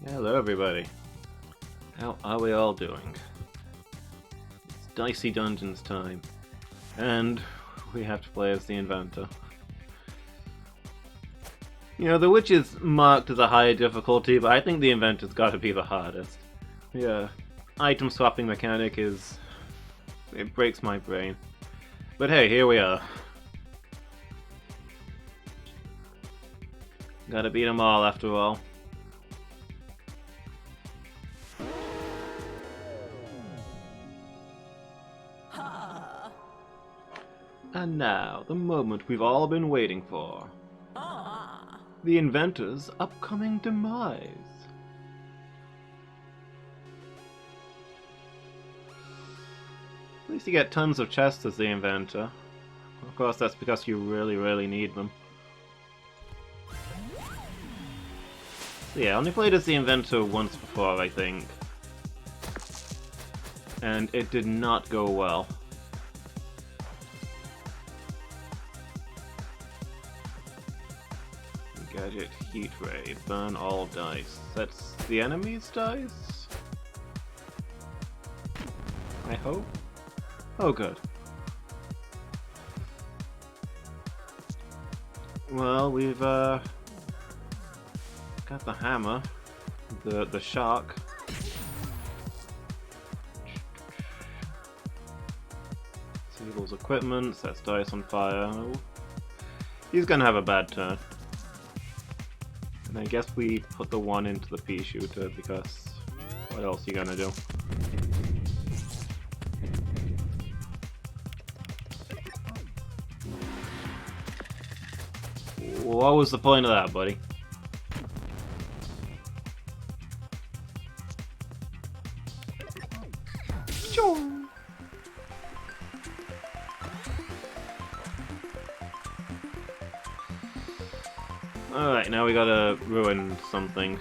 Hello everybody. How are we all doing? It's Dicey Dungeons time. And we have to play as the Inventor. You know, the Witch is marked as a higher difficulty, but I think the Inventor's gotta be the hardest. Yeah, item swapping mechanic is... it breaks my brain. But hey, here we are. Gotta beat them all after all. And now, the moment we've all been waiting for. The Inventor's upcoming demise. At least you get tons of chests as the Inventor. Of course, that's because you really need them. So yeah, I only played as the Inventor once before, I think. And it did not go well. Gadget, Heat Ray, burn all dice. That's the enemy's dice? I hope? Oh good. Well, we've got the hammer, the shark. Seagul's equipment, sets dice on fire. He's gonna have a bad turn. And I guess we put the one into the pea shooter because what else are you gonna do? What was the point of that, buddy? Alright, now we gotta ruin something.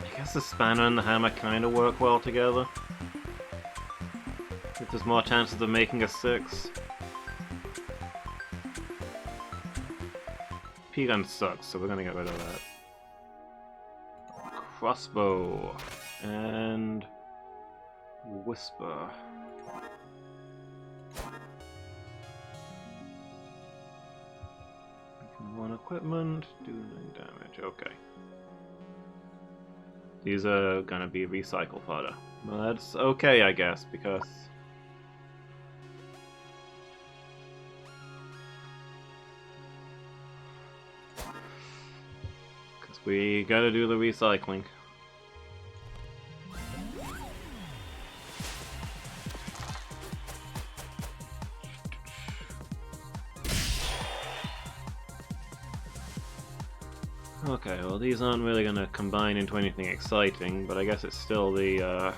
I guess the spanner and the hammer kinda work well together. If there's more chances of making a 6. P-gun sucks, so we're gonna get rid of that. Crossbow. And... Whisper. One equipment, do 9 damage, okay. These are gonna be recycle fodder. Well, that's okay, I guess, because... we gotta do the recycling. Okay, well these aren't really gonna combine into anything exciting, but I guess it's still the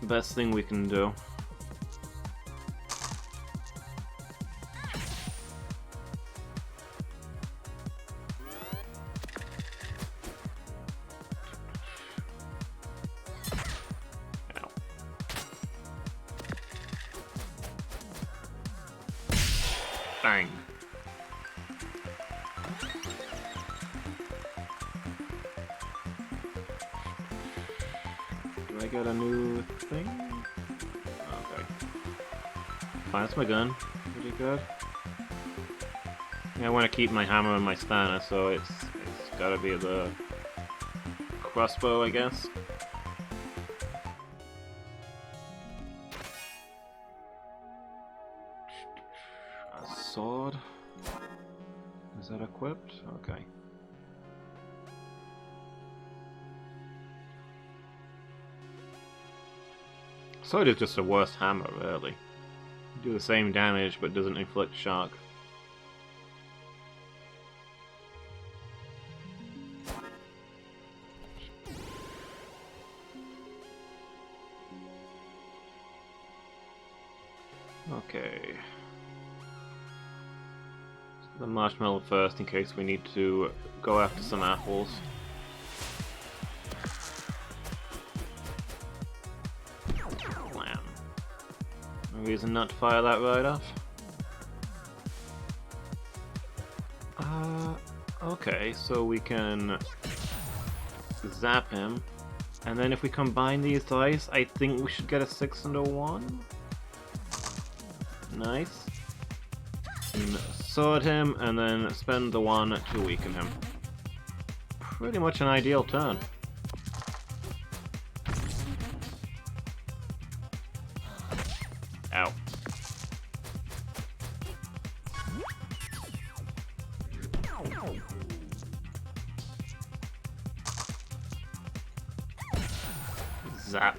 best thing we can do. Ow. Bang. I got a new thing? Okay. Fine, that's my gun. Pretty good. Yeah, I want to keep my hammer and my spanner, so it's gotta be the crossbow, I guess. A sword? Is that equipped? Okay. Sword is just the worst hammer, really. Do the same damage, but doesn't inflict shock. Okay. The marshmallow first, in case we need to go after some apples. No reason not to fire that right off. Okay, so we can zap him, and then if we combine these dice, I think we should get a 6 and a 1. Nice. And sword him, and then spend the 1 to weaken him. Pretty much an ideal turn. Ow. Zap.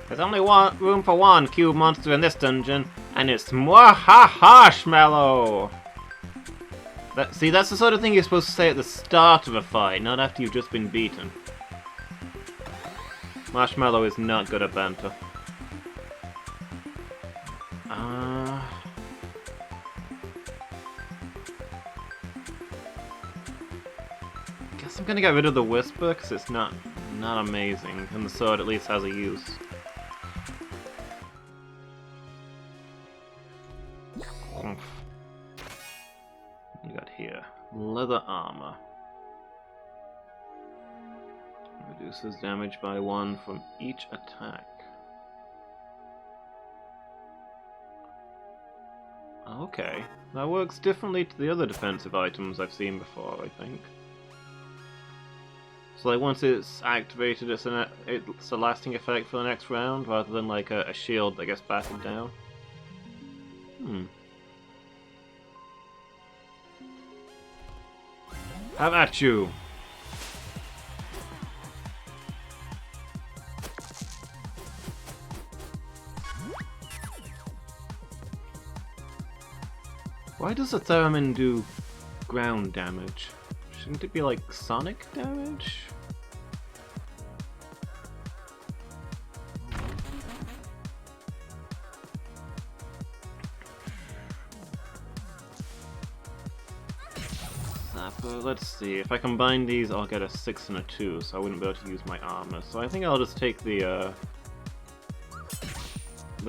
There's only room for one cube monster in this dungeon, and it's Marshmallow! See, that's the sort of thing you're supposed to say at the start of a fight, not after you've just been beaten. Marshmallow is not good at banter. Guess I'm gonna get rid of the Whisper, because it's not amazing, and the sword at least has a use. What you got here? Leather armor. Reduces damage by 1 from each attack. Okay, that works differently to the other defensive items I've seen before, I think. So like once it's activated, it's a lasting effect for the next round, rather than like a shield that gets battled down. Have at you! Why does a theremin do ground damage? Shouldn't it be like sonic damage? Let's see, if I combine these I'll get a 6 and a 2, so I wouldn't be able to use my armor. So I think I'll just take the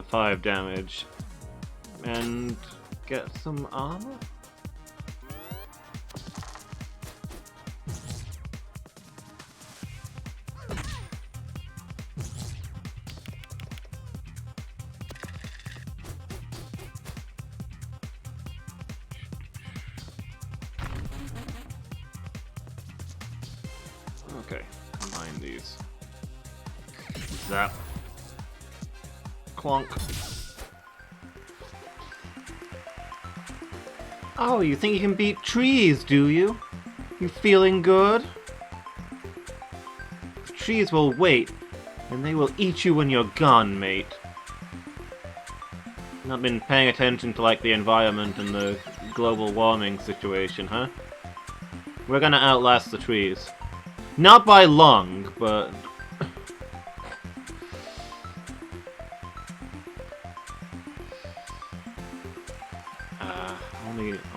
5 damage and get some armor? Okay, combine these. Zap. Clonk. Oh, you think you can beat trees, do you? You feeling good? The trees will wait, and they will eat you when you're gone, mate. Not been paying attention to, like, the environment and the global warming situation, huh? We're gonna outlast the trees. Not by long, but...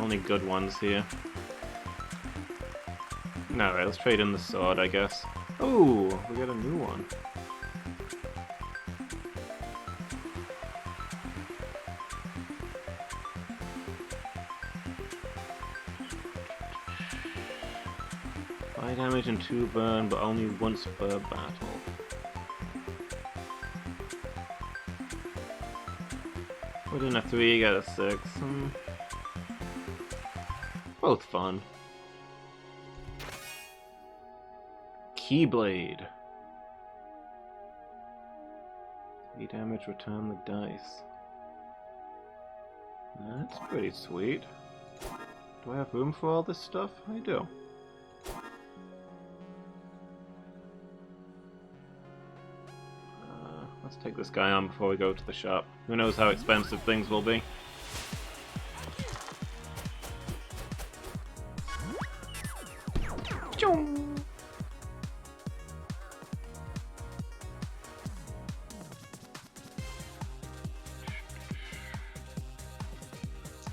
only good ones here. Alright, let's trade in the sword, I guess. Ooh, we got a new one. Damage and 2 burn, but only once per battle. Put in a 3, get a 6. Both fun. Keyblade. 3 damage, return the dice. That's pretty sweet. Do I have room for all this stuff? I do. Let's take this guy on before we go to the shop. Who knows how expensive things will be.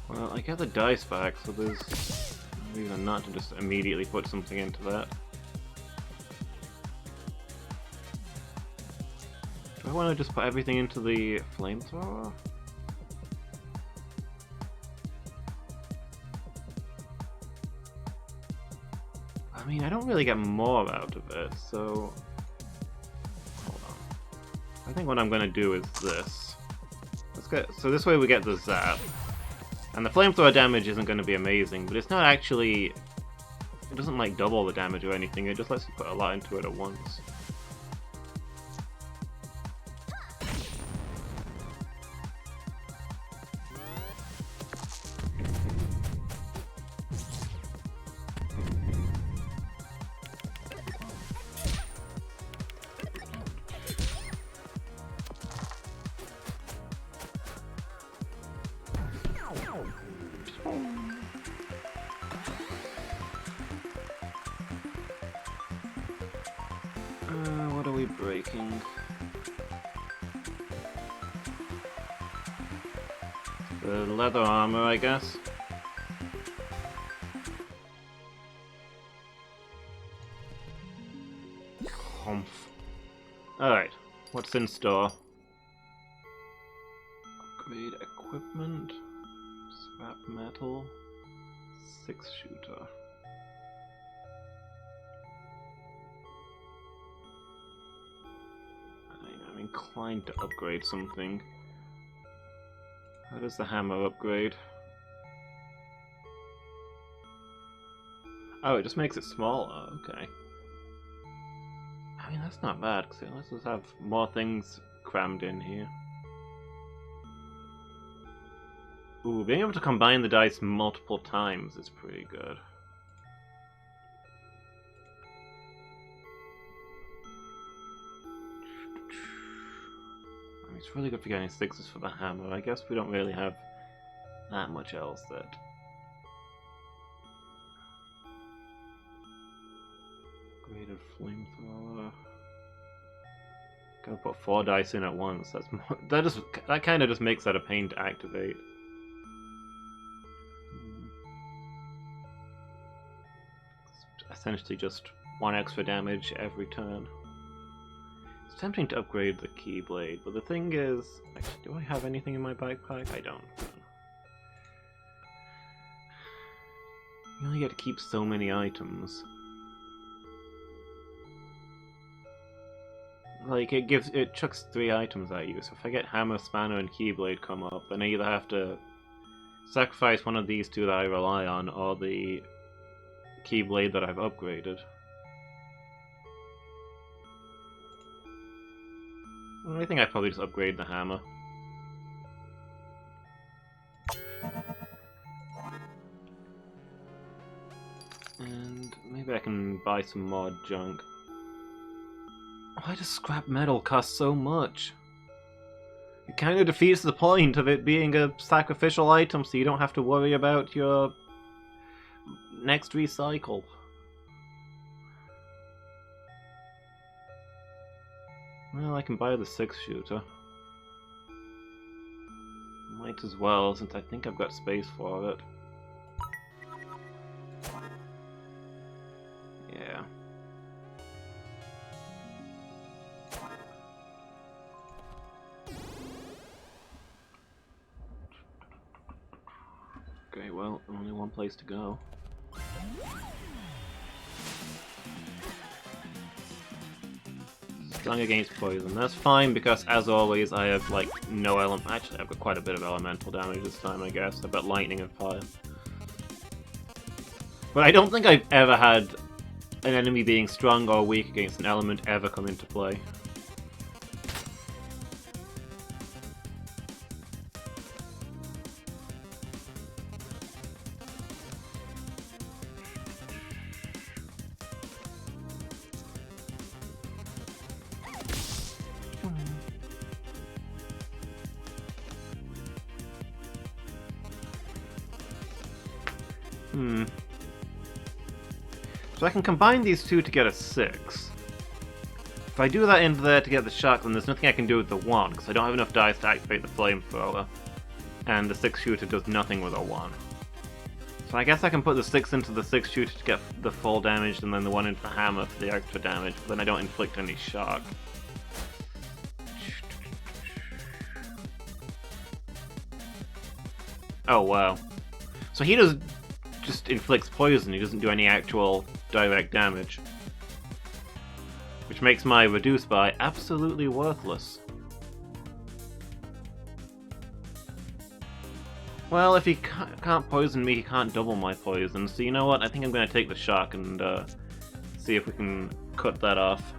Well, I get the dice back, so there's no reason not to just immediately put something into that. Do I want to just put everything into the flamethrower? I mean, I don't really get more out of it, so... Hold on. I think what I'm going to do is this. So this way we get the zap. And the flamethrower damage isn't going to be amazing, but it's not actually... It doesn't like double the damage or anything, it just lets you put a lot into it at once. What are we breaking? The leather armor, I guess. Humph. Alright, what's in store? Upgrade equipment, scrap metal, 6-shooter. I'm inclined to upgrade something. How does the hammer upgrade? Oh, it just makes it smaller, okay. I mean, that's not bad, because it lets us have more things crammed in here. Ooh, being able to combine the dice multiple times is pretty good. I mean, it's really good for getting 6s for the hammer. I guess we don't really have that much else that... Graded flamethrower. Gotta put 4 dice in at once. That's more, that kind of just makes that a pain to activate. It's essentially just 1 extra damage every turn. It's tempting to upgrade the Keyblade, but the thing is, actually, do I have anything in my backpack? I don't. You only get to keep so many items. Like, it chucks 3 items at you, so if I get Hammer, Spanner, and Keyblade come up, then I either have to sacrifice one of these 2 that I rely on, or the Keyblade that I've upgraded. Well, I think I'd probably just upgrade the Hammer. And maybe I can buy some more junk. Why does scrap metal cost so much? It kind of defeats the point of it being a sacrificial item, so you don't have to worry about your next recycle. Well, I can buy the 6-shooter. Might as well, since I think I've got space for it. Yeah. Okay, well, only one place to go. Stung against poison. That's fine, because as always, I have, like, no element. Actually, I've got quite a bit of elemental damage this time, I guess. I've got lightning and fire. But I don't think I've ever had an enemy being strong or weak against an element ever come into play. So I can combine these 2 to get a 6. If I do that into there to get the shock, then there's nothing I can do with the 1, because I don't have enough dice to activate the flamethrower. And the 6-shooter does nothing with a 1. So I guess I can put the 6 into the 6-shooter to get the full damage, and then the 1 into the hammer for the extra damage, but then I don't inflict any shock. Oh, wow. So he just inflicts poison, he doesn't do any actual direct damage. Which makes my reduce by absolutely worthless. Well, if he can't poison me, he can't double my poison, so you know what? I think I'm going to take the shock and see if we can cut that off.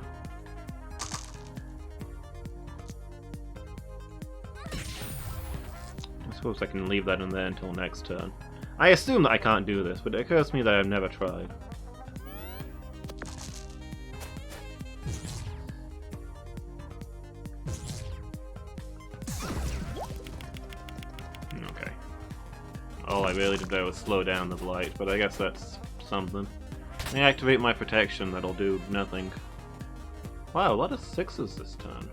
I suppose I can leave that in there until next turn. I assume that I can't do this, but it occurs to me that I've never tried. Okay. All I really did there was slow down the blight, but I guess that's something. I activate my protection, that'll do nothing. Wow, a lot of 6s this turn.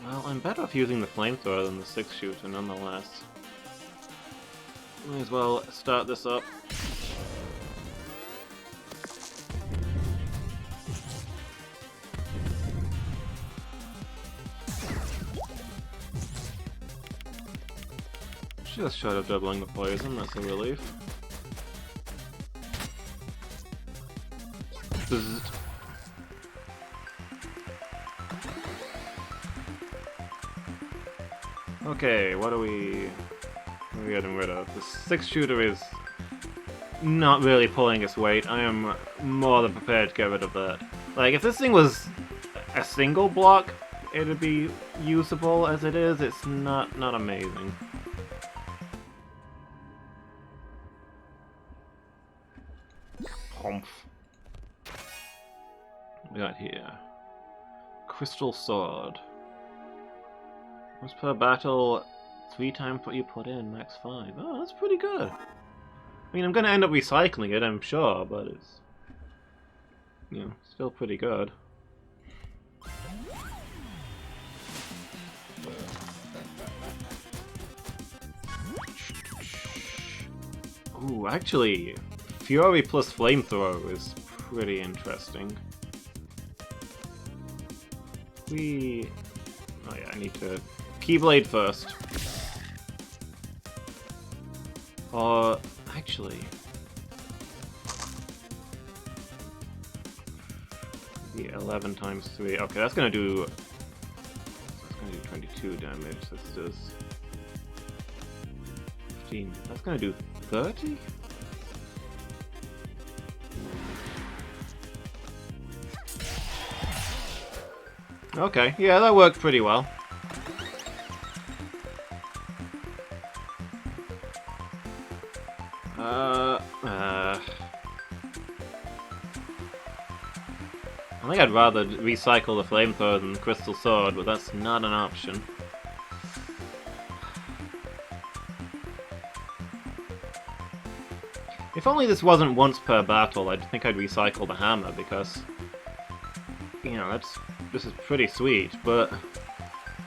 Well, I'm better off using the flamethrower than the 6-shooter nonetheless. Might as well start this up. Just short of doubling the poison, that's a relief. Bzzzt. Okay, what are we getting rid of? The 6-shooter is not really pulling its weight. I am more than prepared to get rid of that. Like, if this thing was a single block, it'd be usable. As it is, it's not amazing. Humph. What we got here? Crystal Sword. Once per battle, 3 times what you put in, max 5. Oh, that's pretty good. I mean, I'm gonna end up recycling it, I'm sure, but it's, you know, still pretty good. Ooh, actually, Fury plus Flamethrower is pretty interesting. Oh yeah, I need to Keyblade first. Or actually, the 11 times 3. Okay, that's gonna do 22 damage. This does 15. That's gonna do 30. Okay, yeah, that worked pretty well. I think I'd rather recycle the flamethrower than the crystal sword, but that's not an option. If only this wasn't once per battle, I'd think I'd recycle the hammer, because, you know, this is pretty sweet, but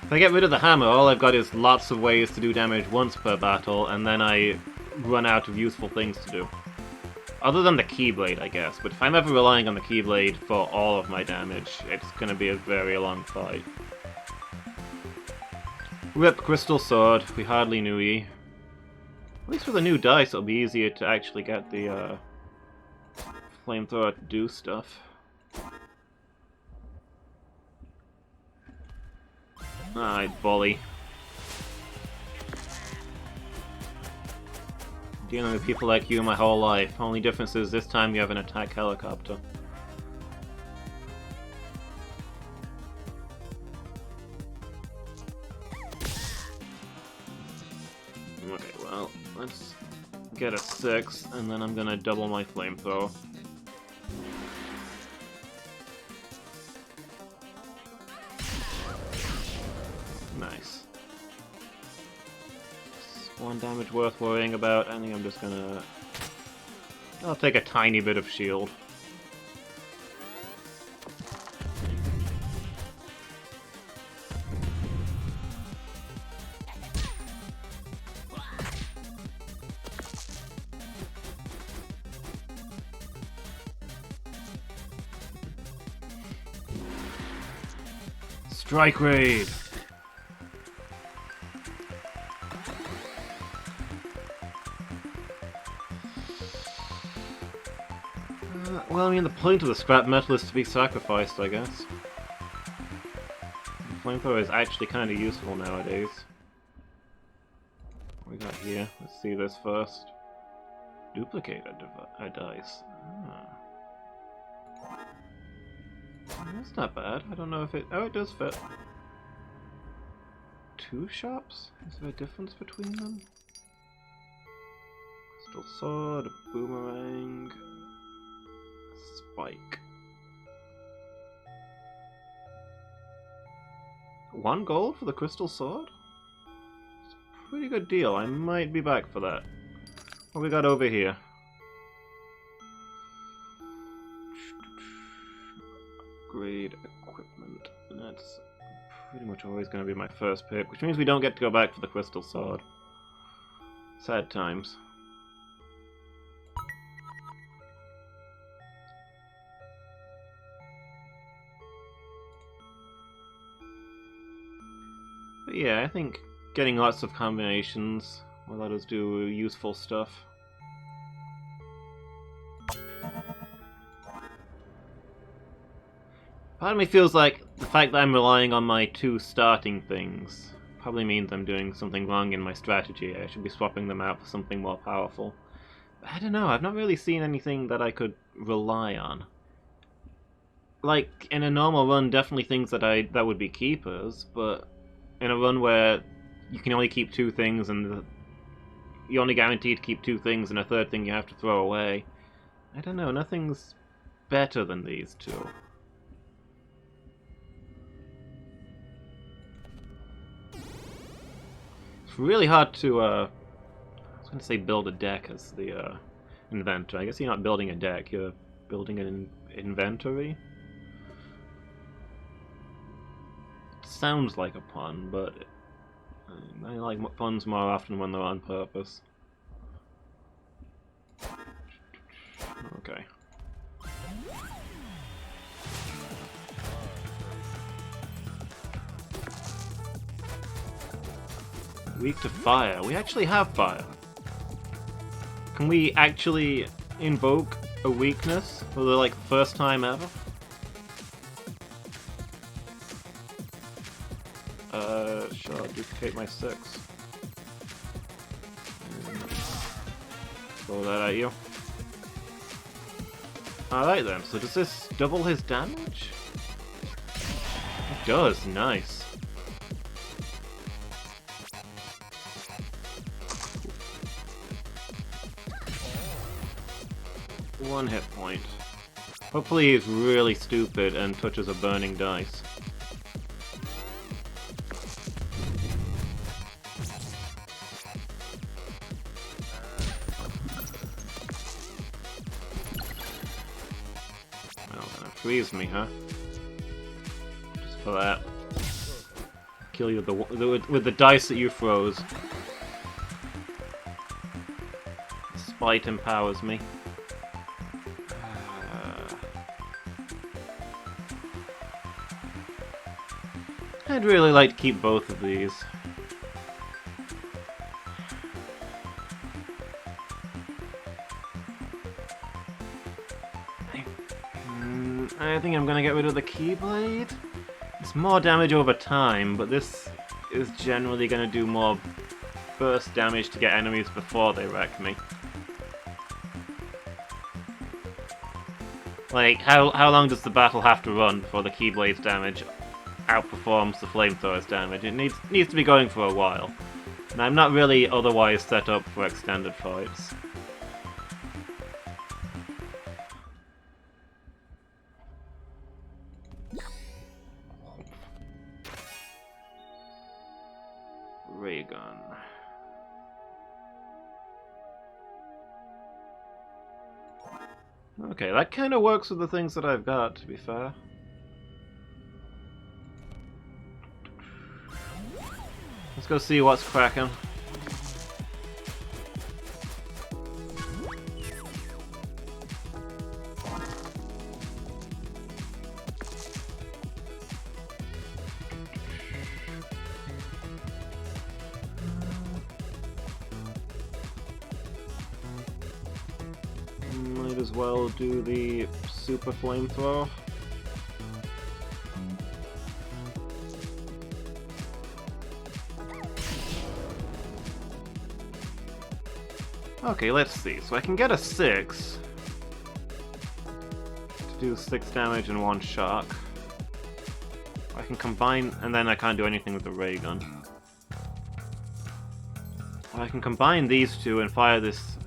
if I get rid of the hammer, all I've got is lots of ways to do damage once per battle, and then I run out of useful things to do. Other than the Keyblade, I guess, but if I'm ever relying on the Keyblade for all of my damage, it's gonna be a very long fight. Rip Crystal Sword, we hardly knew ye. At least with a new dice, it'll be easier to actually get the flamethrower to do stuff. Alright, bully. Dealing with people like you my whole life. Only difference is this time you have an attack helicopter. Okay, well, let's get a 6, and then I'm gonna double my flamethrower. Nice. 1 damage worth worrying about. I think I'm just gonna... I'll take a tiny bit of shield. Strike raid! Well, I mean, the point of the scrap metal is to be sacrificed, I guess. The flamethrower is actually kind of useful nowadays. What we got here? Let's see this first. Duplicate a dice. Ah. That's not bad. I don't know if it... Oh, it does fit. 2 shops? Is there a difference between them? Crystal sword, a boomerang... Spike. 1 gold for the crystal sword? It's a pretty good deal. I might be back for that. What we got over here? Upgrade equipment. That's pretty much always going to be my first pick, which means we don't get to go back for the crystal sword. Sad times. But yeah, I think getting lots of combinations will let us do useful stuff. Part of me feels like the fact that I'm relying on my 2 starting things probably means I'm doing something wrong in my strategy. I should be swapping them out for something more powerful. But I don't know, I've not really seen anything that I could rely on. Like, in a normal run, definitely things that would be keepers, but in a run where you can only keep 2 things and you're only guaranteed to keep 2 things and a 3rd thing you have to throw away, I don't know, nothing's better than these 2. It's really hard to, I was going to say build a deck as the inventor. I guess you're not building a deck, you're building an inventory. Sounds like a pun, but I like puns more often when they're on purpose. Okay. Weak to fire. We actually have fire. Can we actually invoke a weakness for the first time ever? Sure, duplicate my 6. Throw that at you. Alright then, so does this double his damage? It does, nice. One hit point. Hopefully he's really stupid and touches a burning dice. Freeze me, huh? Just for that. Kill you with the dice that you froze. Spite empowers me. I'd really like to keep both of these. I think I'm gonna get rid of the Keyblade. It's more damage over time, but this is generally gonna do more burst damage to get enemies before they wreck me. Like, how long does the battle have to run before the Keyblade's damage outperforms the Flamethrower's damage? It needs to be going for a while. And I'm not really otherwise set up for extended fights. Ray gun. Okay, that kind of works with the things that I've got, to be fair. Let's go see what's cracking. as well do the super flamethrower. Okay, let's see. So I can get a 6 to do 6 damage in one shot. I can combine, and then I can't do anything with the ray gun. I can combine these two and fire this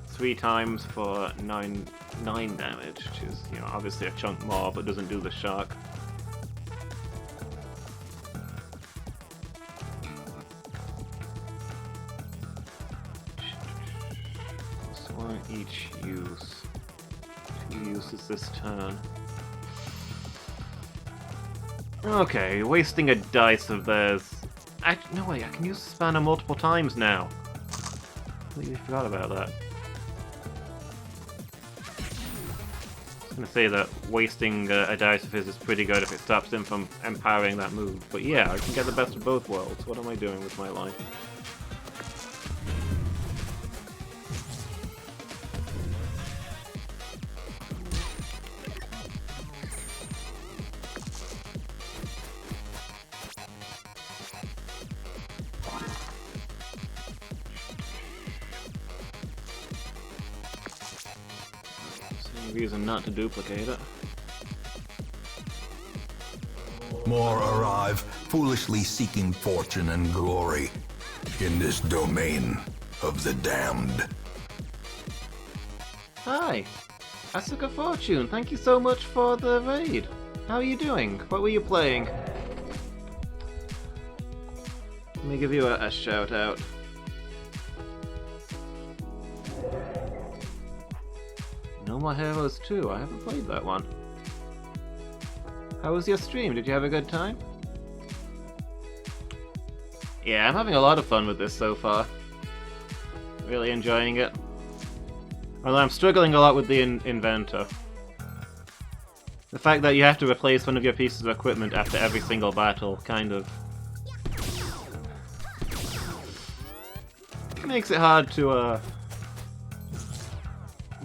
3 times for 9 damage, which is, you know, obviously a chunk more, but doesn't do the shock. Just one each use. 2 uses this turn. Okay, wasting a dice of theirs. No way, I can use the spanner multiple times now. Completely forgot about that. I was gonna say that wasting a dice of his is pretty good if it stops him from empowering that move. But yeah, I can get the best of both worlds. What am I doing with my life? Reason not to duplicate it. More arrive, foolishly seeking fortune and glory in this domain of the damned. Hi, Asuka Fortune, thank you so much for the raid. How are you doing? What were you playing? Let me give you a shout out. No More Heroes 2, I haven't played that one. How was your stream? Did you have a good time? Yeah, I'm having a lot of fun with this so far. Really enjoying it. Although I'm struggling a lot with the inventor. The fact that you have to replace one of your pieces of equipment after every single battle kind of makes it hard to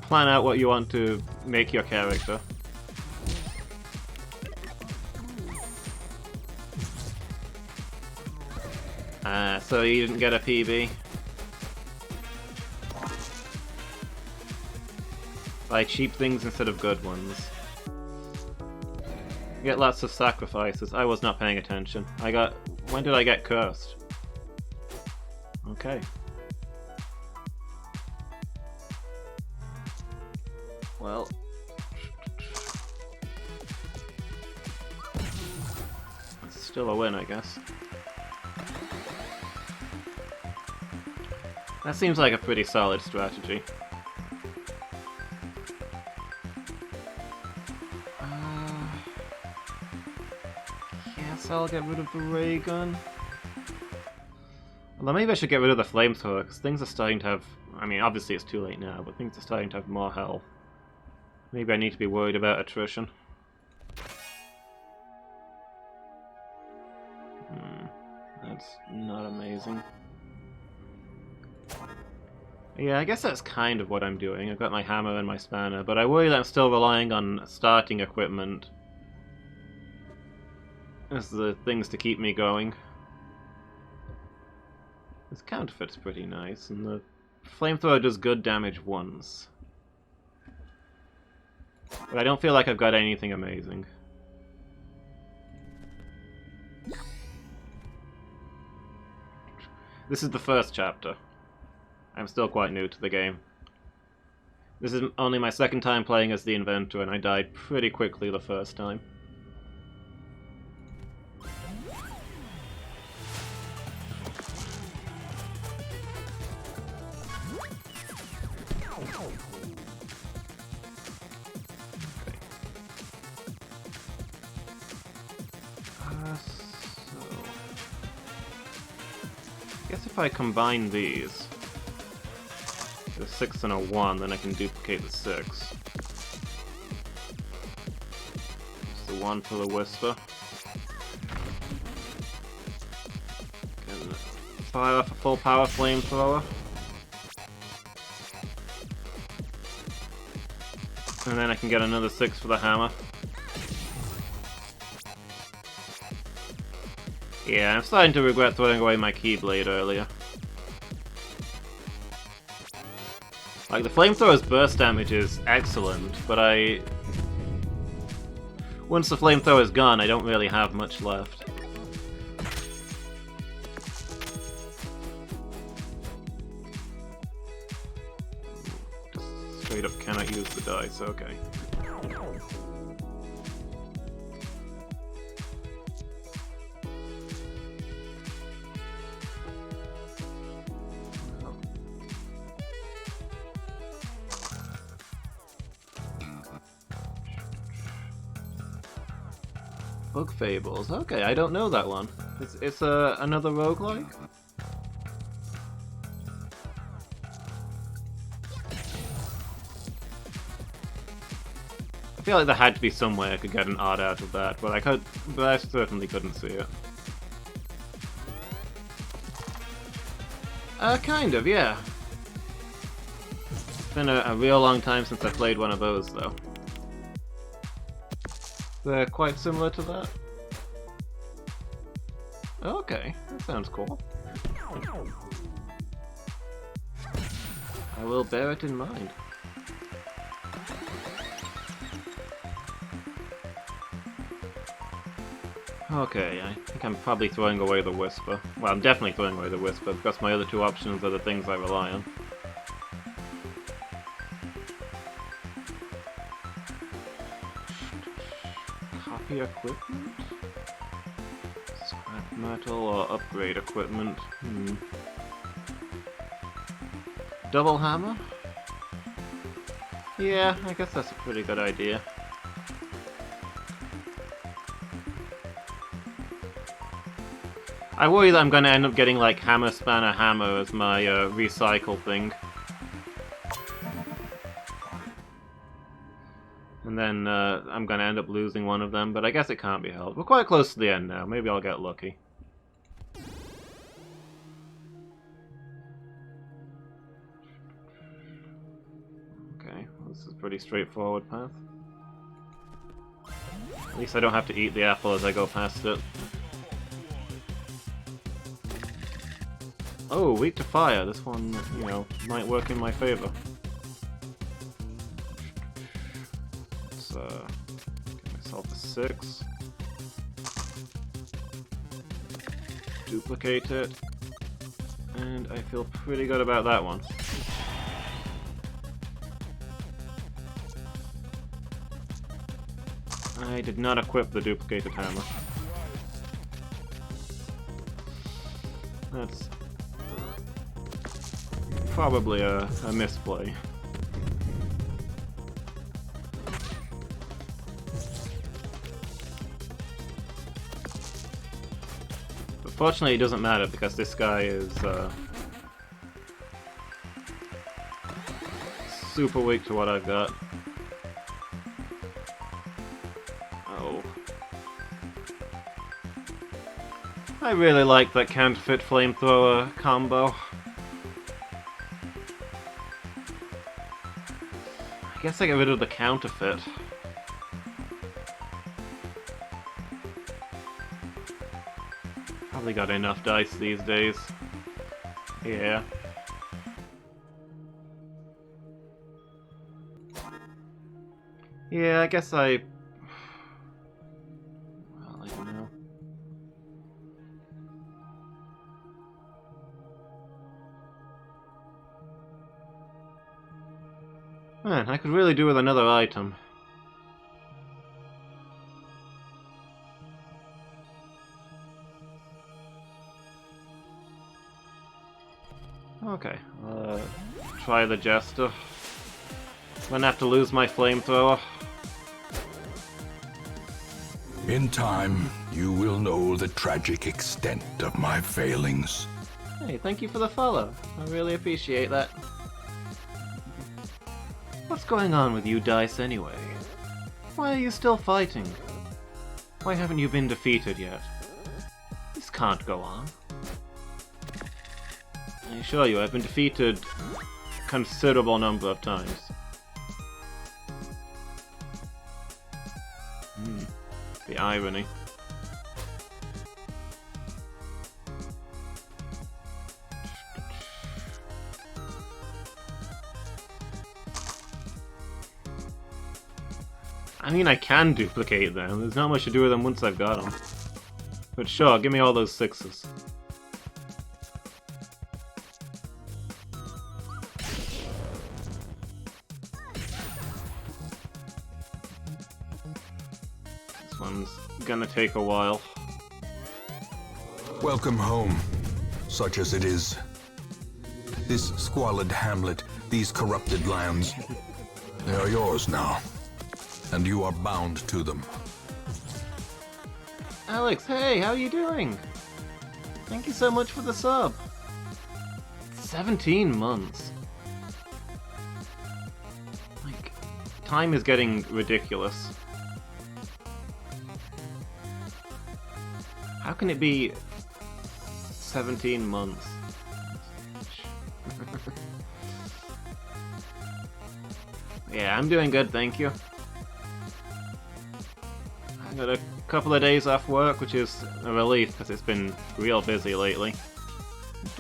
plan out what you want to make your character. So you didn't get a PB? Buy cheap things instead of good ones. You get lots of sacrifices. I was not paying attention. When did I get cursed? Okay. Well, it's still a win, I guess. That seems like a pretty solid strategy. Guess I'll get rid of the ray gun. Although maybe I should get rid of the flamethrower, because things are starting to have... I mean, obviously it's too late now, but things are starting to have more health. Maybe I need to be worried about attrition. That's not amazing. Yeah, I guess that's kind of what I'm doing. I've got my hammer and my spanner, but I worry that I'm still relying on starting equipment as the things to keep me going. This counterfeit's pretty nice, and the flamethrower does good damage once. But I don't feel like I've got anything amazing. This is the first chapter. I'm still quite new to the game. This is only my second time playing as the inventor, and I died pretty quickly the first time. I guess if I combine these, a 6 and a 1, then I can duplicate the 6. Just the 1 for the Whisper. Can fire off a full power flamethrower. And then I can get another 6 for the hammer. Yeah, I'm starting to regret throwing away my Keyblade earlier. Like, the flamethrower's burst damage is excellent, but once the flamethrower's gone, I don't really have much left. Just straight up cannot use the dice, okay. Book Fables. Okay, I don't know that one. It's another roguelike? I feel like there had to be some way I could get an odd out of that, but I certainly couldn't see it. Kind of, yeah. It's been a real long time since I played one of those, though. They're quite similar to that. Okay, that sounds cool. I will bear it in mind. Okay, I think I'm probably throwing away the Whisper. Well, I'm definitely throwing away the Whisper, because my other two options are the things I rely on. Copy equipment? Scrap metal or upgrade equipment? Double hammer? Yeah, I guess that's a pretty good idea. I worry that I'm going to end up getting like Hammer Spanner Hammer as my recycle thing. And then I'm going to end up losing one of them, but I guess it can't be helped. We're quite close to the end now, maybe I'll get lucky. Okay, well, this is a pretty straightforward path. At least I don't have to eat the apple as I go past it. Oh, weak to fire. This one, you know, might work in my favor. Let's get myself a 6. Duplicate it. And I feel pretty good about that one. I did not equip the duplicated hammer. That's probably a misplay. But fortunately it doesn't matter because this guy is super weak to what I've got. Oh. I really like that counterfeit flamethrower combo. I guess I get rid of the counterfeit. Probably got enough dice these days. Yeah. Yeah, I guess I... Well, I don't know. Man, I could really do with another item. Okay, try the Jester. I'm gonna have to lose my flamethrower. In time, you will know the tragic extent of my failings. Hey, thank you for the follow. I really appreciate that. What's going on with you, Dice, anyway? Why are you still fighting? Why haven't you been defeated yet? This can't go on. I assure you, I've been defeated a considerable number of times. irony. I mean, I can duplicate them. There's not much to do with them once I've got them. But sure, give me all those 6s. This one's gonna take a while. Welcome home, such as it is. This squalid hamlet, these corrupted lands, they are yours now. And you are bound to them. Alex, hey, how are you doing? Thank you so much for the sub. 17 months. Like, time is getting ridiculous. How can it be 17 months? Yeah, I'm doing good, thank you. I got a couple of days off work, which is a relief because it's been real busy lately.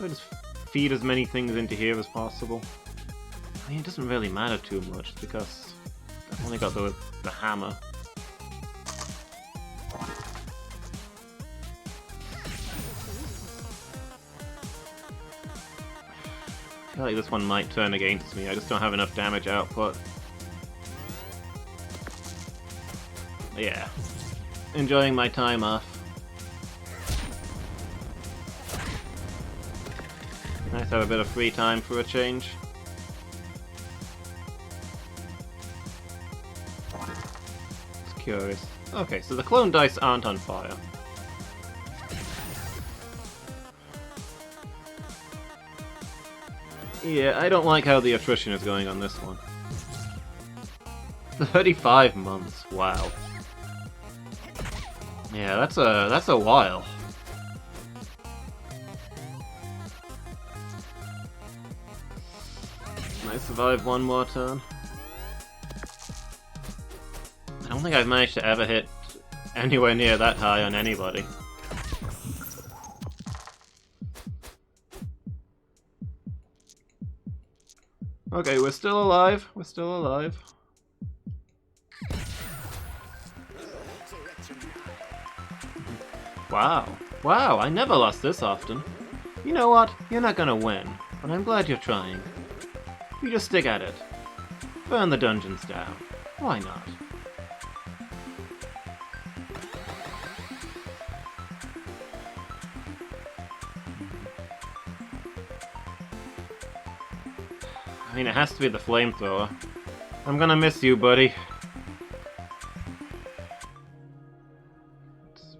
I just feed as many things into here as possible. I mean, it doesn't really matter too much because I've only got the hammer. I feel like this one might turn against me, I just don't have enough damage output. Yeah. Enjoying my time off. Nice to have a bit of free time for a change. It's curious. Okay, so the clone dice aren't on fire. Yeah, I don't like how the attrition is going on this one. 35 months, wow. Yeah, that's a while. I survive one more turn. I don't think I've managed to ever hit anywhere near that high on anybody. Okay, we're still alive. We're still alive. Wow. Wow, I never lost this often. You know what? You're not gonna win, but I'm glad you're trying. You just stick at it. Burn the dungeons down. Why not? I mean, it has to be the flamethrower. I'm gonna miss you, buddy. Let's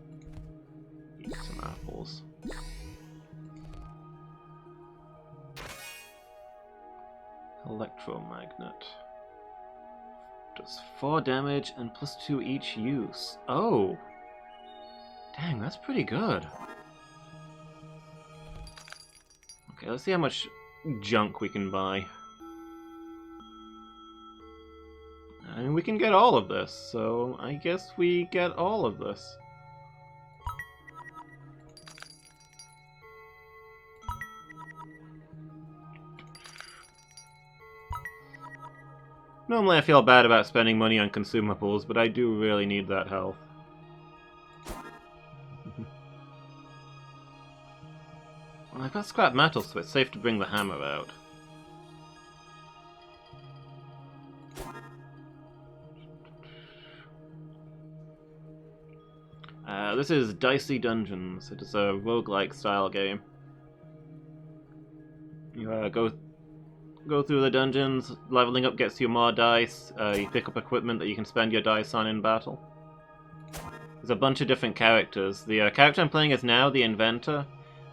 eat some apples. Electromagnet. Does 4 damage and +2 each use. Oh! Dang, that's pretty good. Okay, let's see how much junk we can buy. And we can get all of this, so I guess we get all of this. Normally I feel bad about spending money on consumables, but I do really need that health. Well, I've got scrap metal, so it's safe to bring the hammer out. This is Dicey Dungeons. It is a roguelike style game. You go through the dungeons, leveling up gets you more dice, you pick up equipment that you can spend your dice on in battle. There's a bunch of different characters. The character I'm playing is now the Inventor.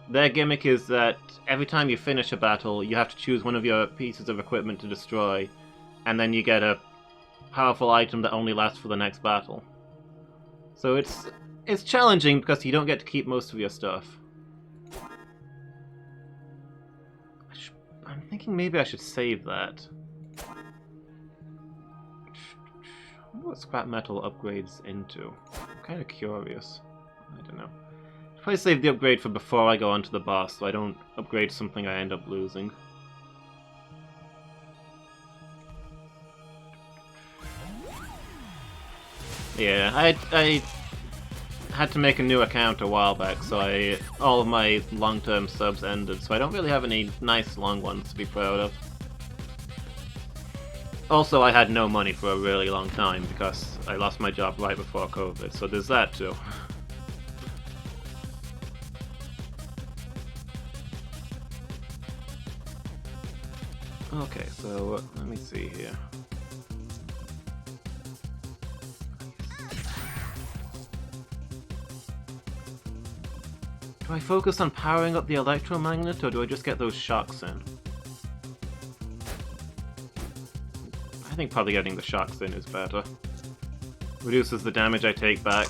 Their gimmick is that every time you finish a battle, you have to choose one of your pieces of equipment to destroy, and then you get a powerful item that only lasts for the next battle. So it's challenging because you don't get to keep most of your stuff. I'm thinking maybe I should save that. I wonder what scrap metal upgrades into. I'm kind of curious. I don't know. I'll probably save the upgrade for before I go on to the boss, so I don't upgrade something I end up losing. Yeah, I had to make a new account a while back, so all of my long-term subs ended, so I don't really have any nice long ones to be proud of. Also, I had no money for a really long time because I lost my job right before COVID, so there's that too. Okay, so let me see here. Do I focus on powering up the electromagnet, or do I just get those shocks in? I think probably getting the shocks in is better. Reduces the damage I take back.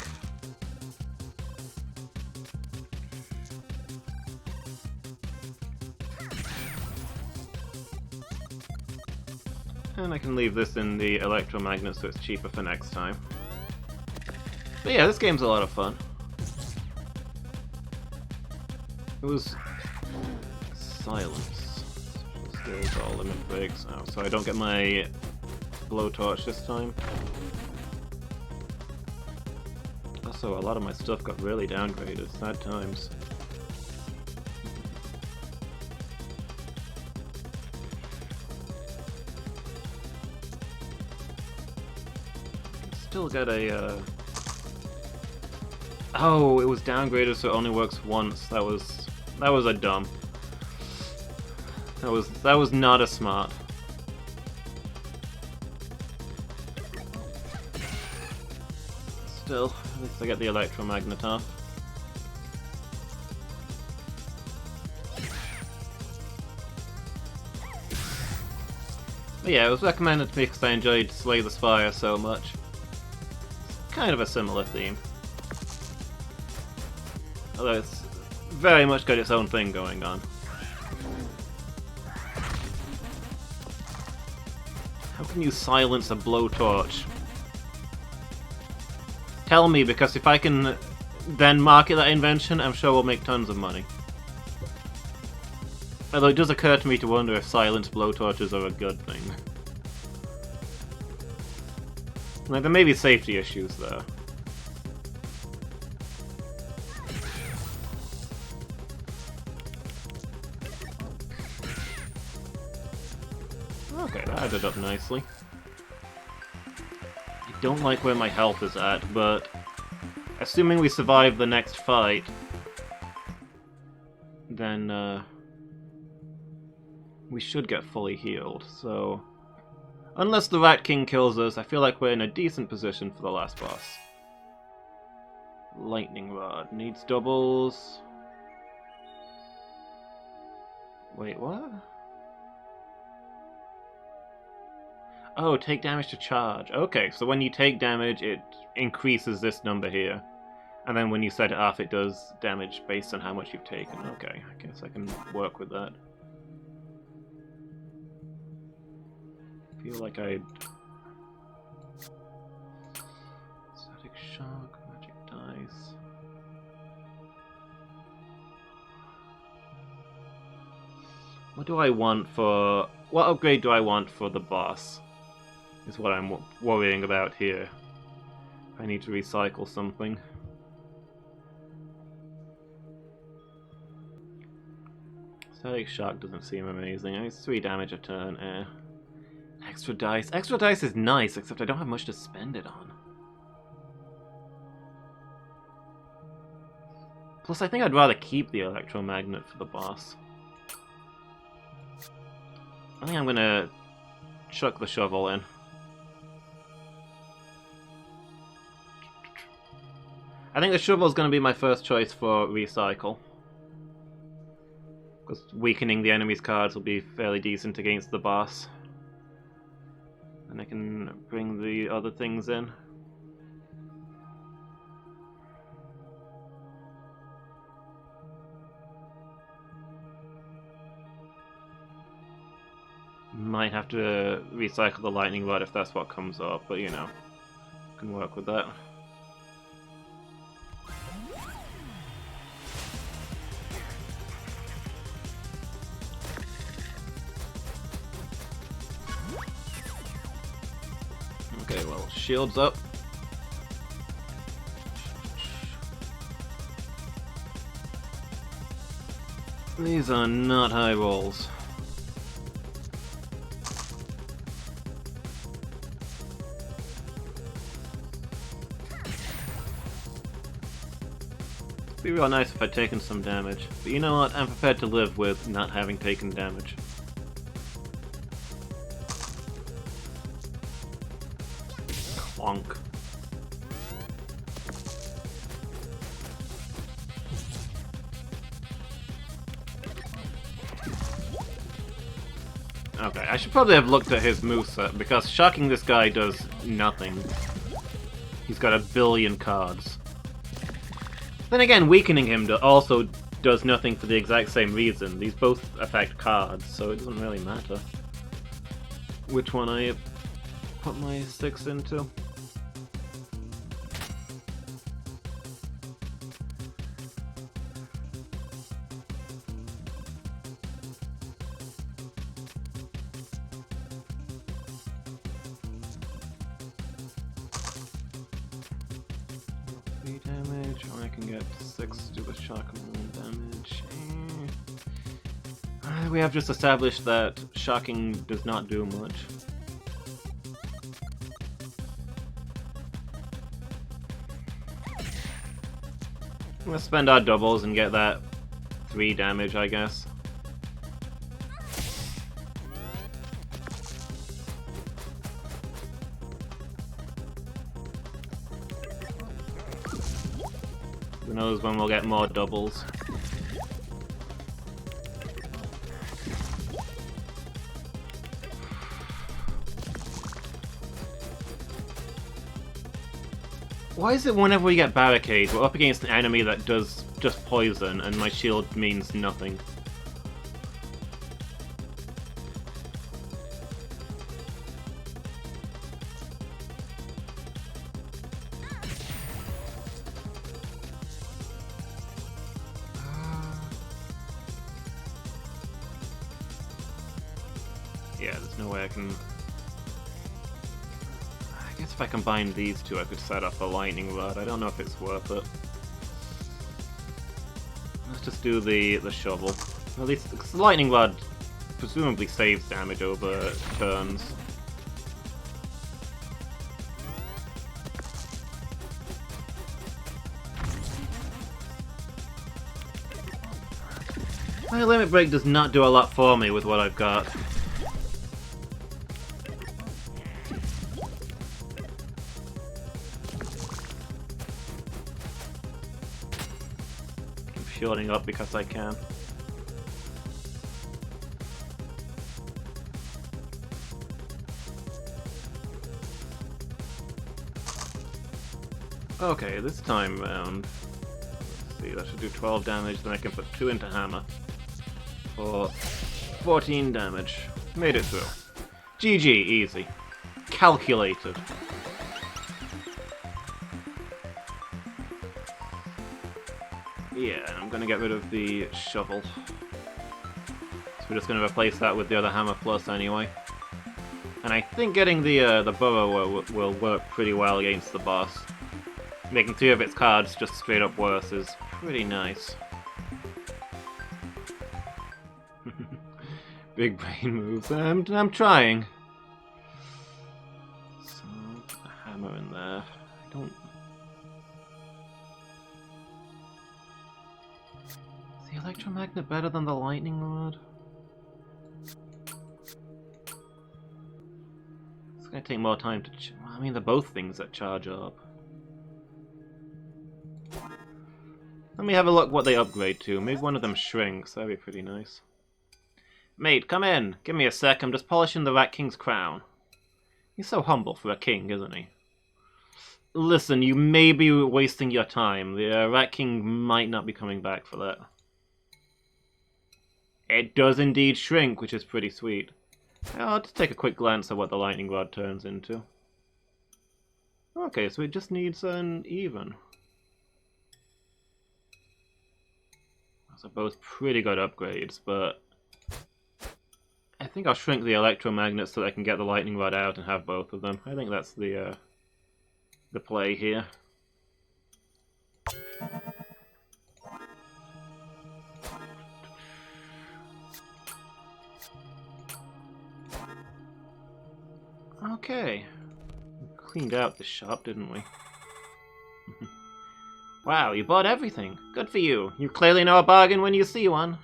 And I can leave this in the electromagnet so it's cheaper for next time. But yeah, this game's a lot of fun. It was silence. Skills all limit breaks now, so I don't get my blowtorch this time. Also, a lot of my stuff got really downgraded. Sad times. Still got a. Oh, it was downgraded so it only works once. That was a dump. That was not a smart. Still, at least I get the electromagnet off. But yeah, it was recommended to me because I enjoyed Slay the Spire so much. It's kind of a similar theme. Although it's very much got its own thing going on. How can you silence a blowtorch? Tell me, because if I can then market that invention, I'm sure we'll make tons of money. Although it does occur to me to wonder if silenced blowtorches are a good thing. Like, there may be safety issues there. Okay, that added up nicely. I don't like where my health is at, but assuming we survive the next fight, then we should get fully healed, so unless the Rat King kills us, I feel like we're in a decent position for the last boss. Lightning Rod needs doubles. Wait, what? Oh, take damage to charge. Okay, so when you take damage, it increases this number here. And then when you set it off, it does damage based on how much you've taken. Okay, I guess I can work with that. I feel like I'd... Static Shock, Magic Dice... What do I want for... What upgrade do I want for the boss? Is what I'm worrying about here. I need to recycle something. Static Shock doesn't seem amazing. It's 3 damage a turn. Extra dice. Extra dice is nice, except I don't have much to spend it on. Plus, I think I'd rather keep the electromagnet for the boss. I think I'm gonna chuck the shovel in. I think the shovel is going to be my first choice for recycle. Because weakening the enemy's cards will be fairly decent against the boss. And I can bring the other things in. Might have to recycle the lightning rod if that's what comes up, but you know, can work with that. Okay, well, shields up. These are not high rolls. It'd be real nice if I'd taken some damage, but you know what? I'm prepared to live with not having taken damage. Clonk. Okay, I should probably have looked at his moveset, because shocking this guy does nothing. He's got a billion cards. Then again, weakening him also does nothing for the exact same reason. These both affect cards, so it doesn't really matter which one I put my 6 into. Damage, or I can get 6 to do the shock and damage. We have just established that shocking does not do much. Let's spend our doubles and get that 3 damage, I guess. Who knows when we'll get more doubles. Why is it whenever we get barricade, we're up against an enemy that does just poison and my shield means nothing? Yeah, there's no way I can... I guess if I combine these two I could set up a lightning rod. I don't know if it's worth it. Let's just do the shovel. At least, because the lightning rod presumably saves damage over turns. My limit break does not do a lot for me with what I've got. Shielding up because I can. Okay, this time round, let's see, that should do 12 damage, then I can put 2 into hammer for 14 damage. Made it through. GG, easy. Calculated. Yeah, I'm gonna get rid of the shovel. So we're just gonna replace that with the other hammer plus anyway. And I think getting the burrow will work pretty well against the boss. Making 3 of its cards just straight up worse is pretty nice. Big brain moves. I'm trying. So, put a hammer in there. I don't... Is the electromagnet better than the lightning rod? It's gonna take more time to... I mean, they're both things that charge up. Let me have a look what they upgrade to. Maybe one of them shrinks. That'd be pretty nice. Mate, come in. Give me a sec. I'm just polishing the Rat King's crown. He's so humble for a king, isn't he? Listen, you may be wasting your time. The Rat King might not be coming back for that. It does indeed shrink, which is pretty sweet. I'll just take a quick glance at what the lightning rod turns into. Okay, so it just needs an even. Those are both pretty good upgrades, but... I think I'll shrink the electromagnet so that I can get the lightning rod out and have both of them. I think that's the play here. Okay. We cleaned out the shop, didn't we? Wow, you bought everything. Good for you. You clearly know a bargain when you see one.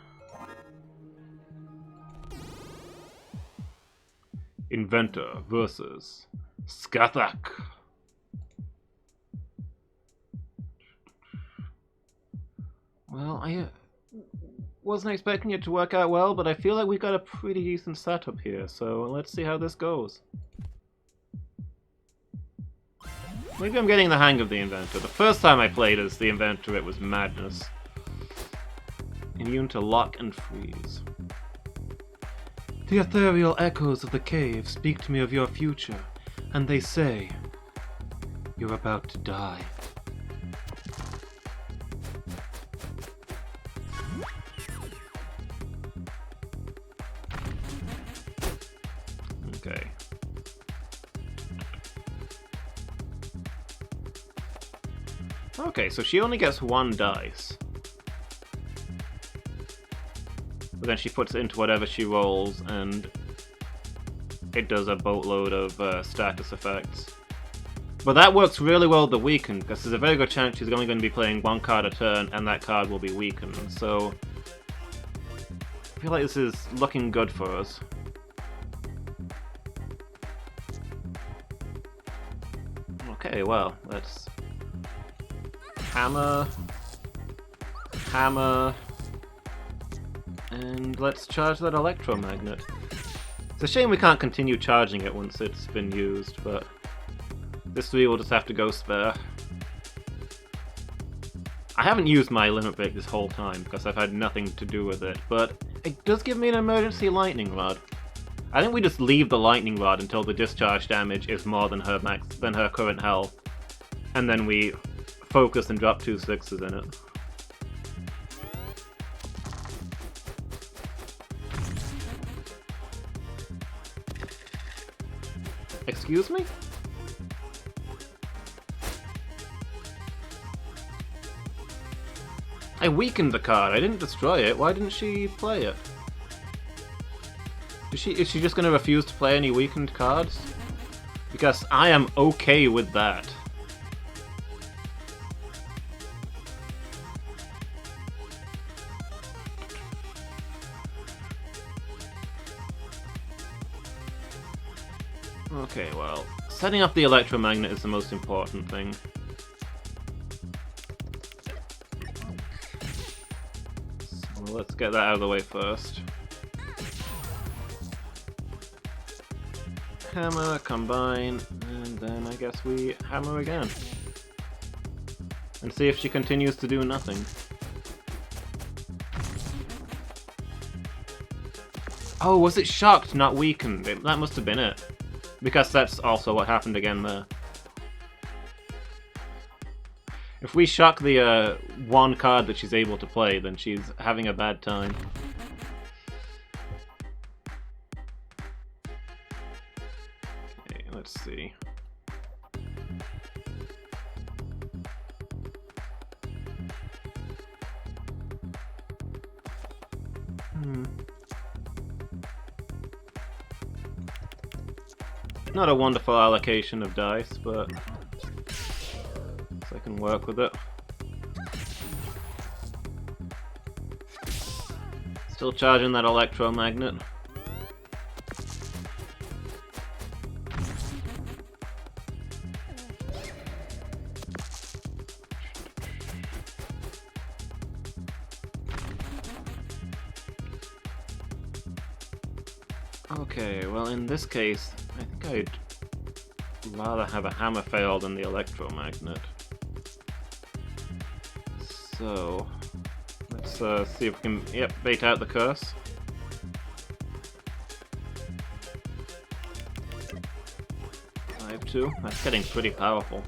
Inventor versus Skathak. Well, I wasn't expecting it to work out well, but I feel like we got a pretty decent setup here, so let's see how this goes. Maybe I'm getting the hang of the Inventor. The first time I played as the Inventor, it was madness. Immune to lock and freeze. The ethereal echoes of the cave speak to me of your future, and they say you're about to die. Okay. Okay, so she only gets one dice. But then she puts it into whatever she rolls, and it does a boatload of status effects. But that works really well with the weakened, because there's a very good chance she's only going to be playing one card a turn, and that card will be weakened. So I feel like this is looking good for us. Okay, well, let's hammer, and let's charge that electromagnet. It's a shame we can't continue charging it once it's been used, but this 3 will just have to go spare. I haven't used my limit break this whole time because I've had nothing to do with it, but it does give me an emergency lightning rod. I think we just leave the lightning rod until the discharge damage is more than her current health, and then we focus and drop 2 6s in it. Excuse me? I weakened the card, I didn't destroy it. Why didn't she play it? Is she just going to refuse to play any weakened cards? Because I am okay with that. Okay, well, setting up the electromagnet is the most important thing. So let's get that out of the way first. Hammer, combine, and then I guess we hammer again. And see if she continues to do nothing. Oh, was it shocked, not weakened? That must have been it. Because that's also what happened again there. If we shock the one card that she's able to play, then she's having a bad time. Okay, let's see. Not a wonderful allocation of dice, but so I can work with it. Still charging that electromagnet. Okay, well in this case, I think I'd rather have a hammer fail than the electromagnet. So, let's see if we can, bait out the curse. Five, 2. That's getting pretty powerful.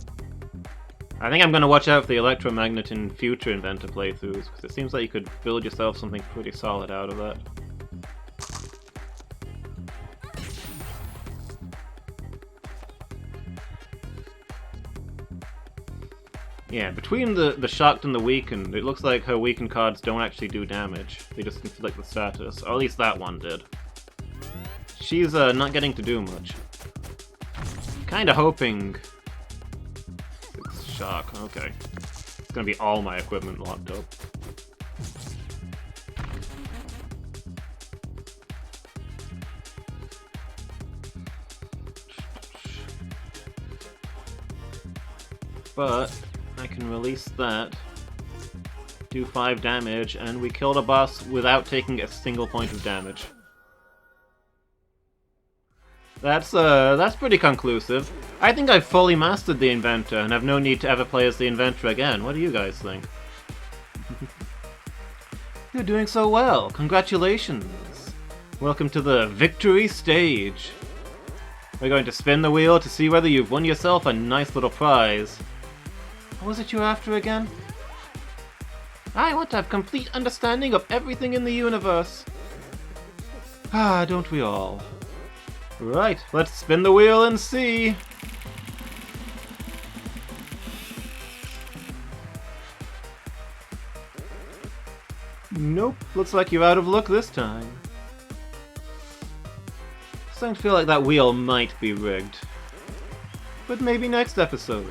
I think I'm going to watch out for the electromagnet in future Inventor playthroughs, because it seems like you could build yourself something pretty solid out of that. Yeah, between the shocked and the weakened, it looks like her weakened cards don't actually do damage. They just inflict the status, or at least that one did. She's not getting to do much. Kinda hoping... It's shock, okay. It's gonna be all my equipment locked up. But I can release that, do 5 damage, and we kill the boss without taking a single point of damage. That's pretty conclusive. I think I've fully mastered the Inventor and have no need to ever play as the Inventor again. What do you guys think? You're doing so well. Congratulations. Welcome to the victory stage. We're going to spin the wheel to see whether you've won yourself a nice little prize. What was it you were after again? I want to have complete understanding of everything in the universe. Ah, don't we all? Right, let's spin the wheel and see. Nope, looks like you're out of luck this time. Starting to feel like that wheel might be rigged. But maybe next episode.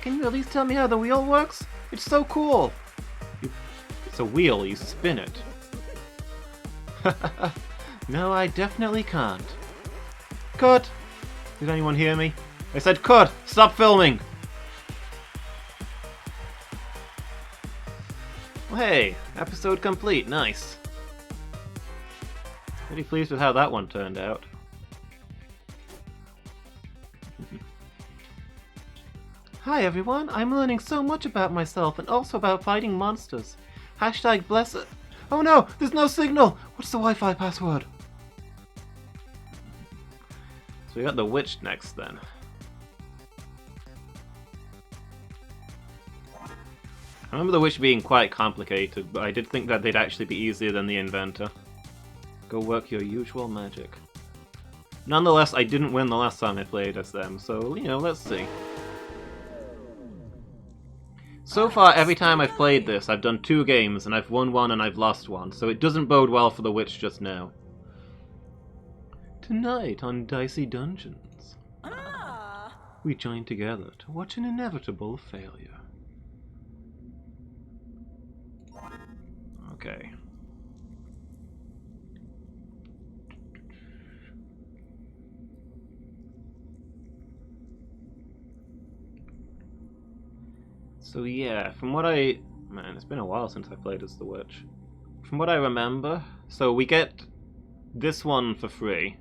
Can you at least tell me how the wheel works? It's so cool! It's a wheel, you spin it. No, I definitely can't. Cut! Did anyone hear me? I said cut! Stop filming! Well, hey, episode complete, nice. Pretty pleased with how that one turned out. Hi everyone, I'm learning so much about myself and also about fighting monsters. Hashtag bless it. Oh no, there's no signal! What's the Wi-Fi password? So we got the witch next then. I remember the witch being quite complicated, but I did think that they'd actually be easier than the Inventor. Go work your usual magic. Nonetheless, I didn't win the last time I played as them, so, you know, let's see. So far, every time I've played this, I've done 2 games, and I've won 1 and I've lost 1, so it doesn't bode well for the witch just now. Tonight on Dicey Dungeons, we join together to watch an inevitable failure. Okay. So yeah, from what man, it's been a while since I played as the witch. From what I remember, so we get this one for free.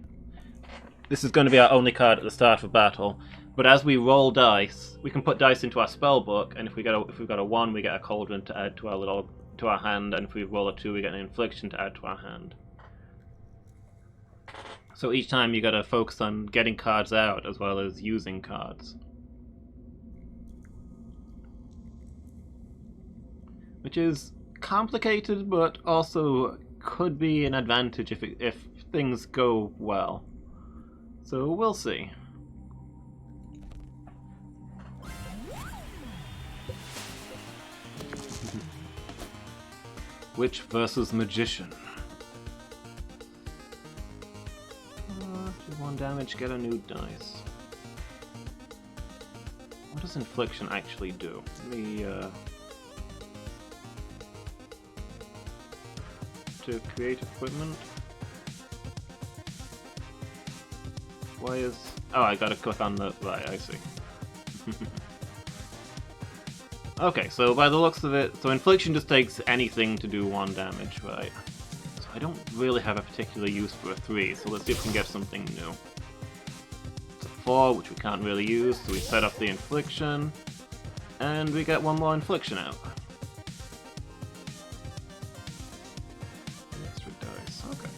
This is going to be our only card at the start of battle, but as we roll dice, we can put dice into our spell book, and if we've got a 1, we get a Cauldron to add to our hand, and if we roll a 2, we get an Infliction to add to our hand. So each time you got to focus on getting cards out as well as using cards. Which is complicated, but also could be an advantage if things go well. So we'll see. Witch versus Magician. Do 1 damage, get a new dice. What does Infliction actually do? Let me, to create equipment. Why is... Oh, I gotta click on the... Right, I see. Okay, so by the looks of it, so Infliction just takes anything to do 1 damage, right? So I don't really have a particular use for a 3, so let's see if we can get something new. It's a 4, which we can't really use, so we set up the Infliction, and we get 1 more Infliction out. Extra dice, okay.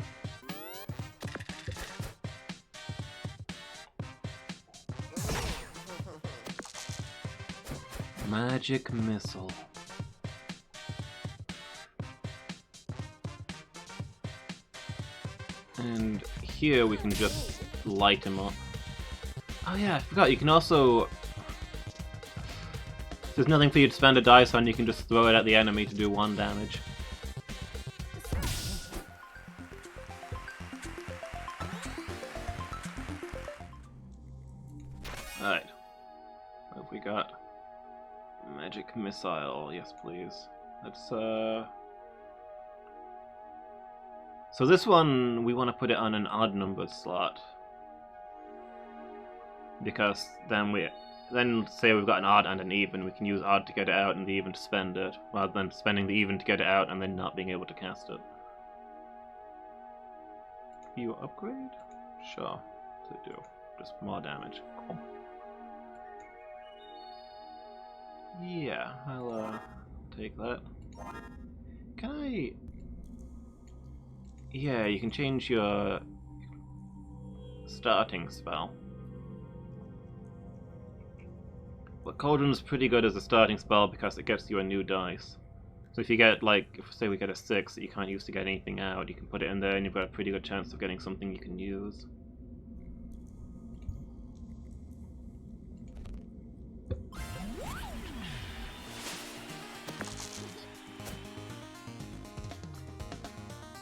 Magic Missile. And here we can just light him up. Oh yeah, I forgot, you can also there's nothing for you to spend a dice on, you can just throw it at the enemy to do 1 damage. Alright. What have we got? Magic missile, yes please. Let's So this one, we want to put it on an odd number slot. Because then say we've got an odd and an even, we can use odd to get it out and the even to spend it, rather than spending the even to get it out and then not being able to cast it. You upgrade? Sure, to do. Just more damage. Cool. Yeah, I'll take that. Can I... Yeah, you can change your starting spell. But Cauldron's pretty good as a starting spell because it gets you a new dice. So if you get, like, if say we get a 6 that you can't use to get anything out, you can put it in there and you've got a pretty good chance of getting something you can use.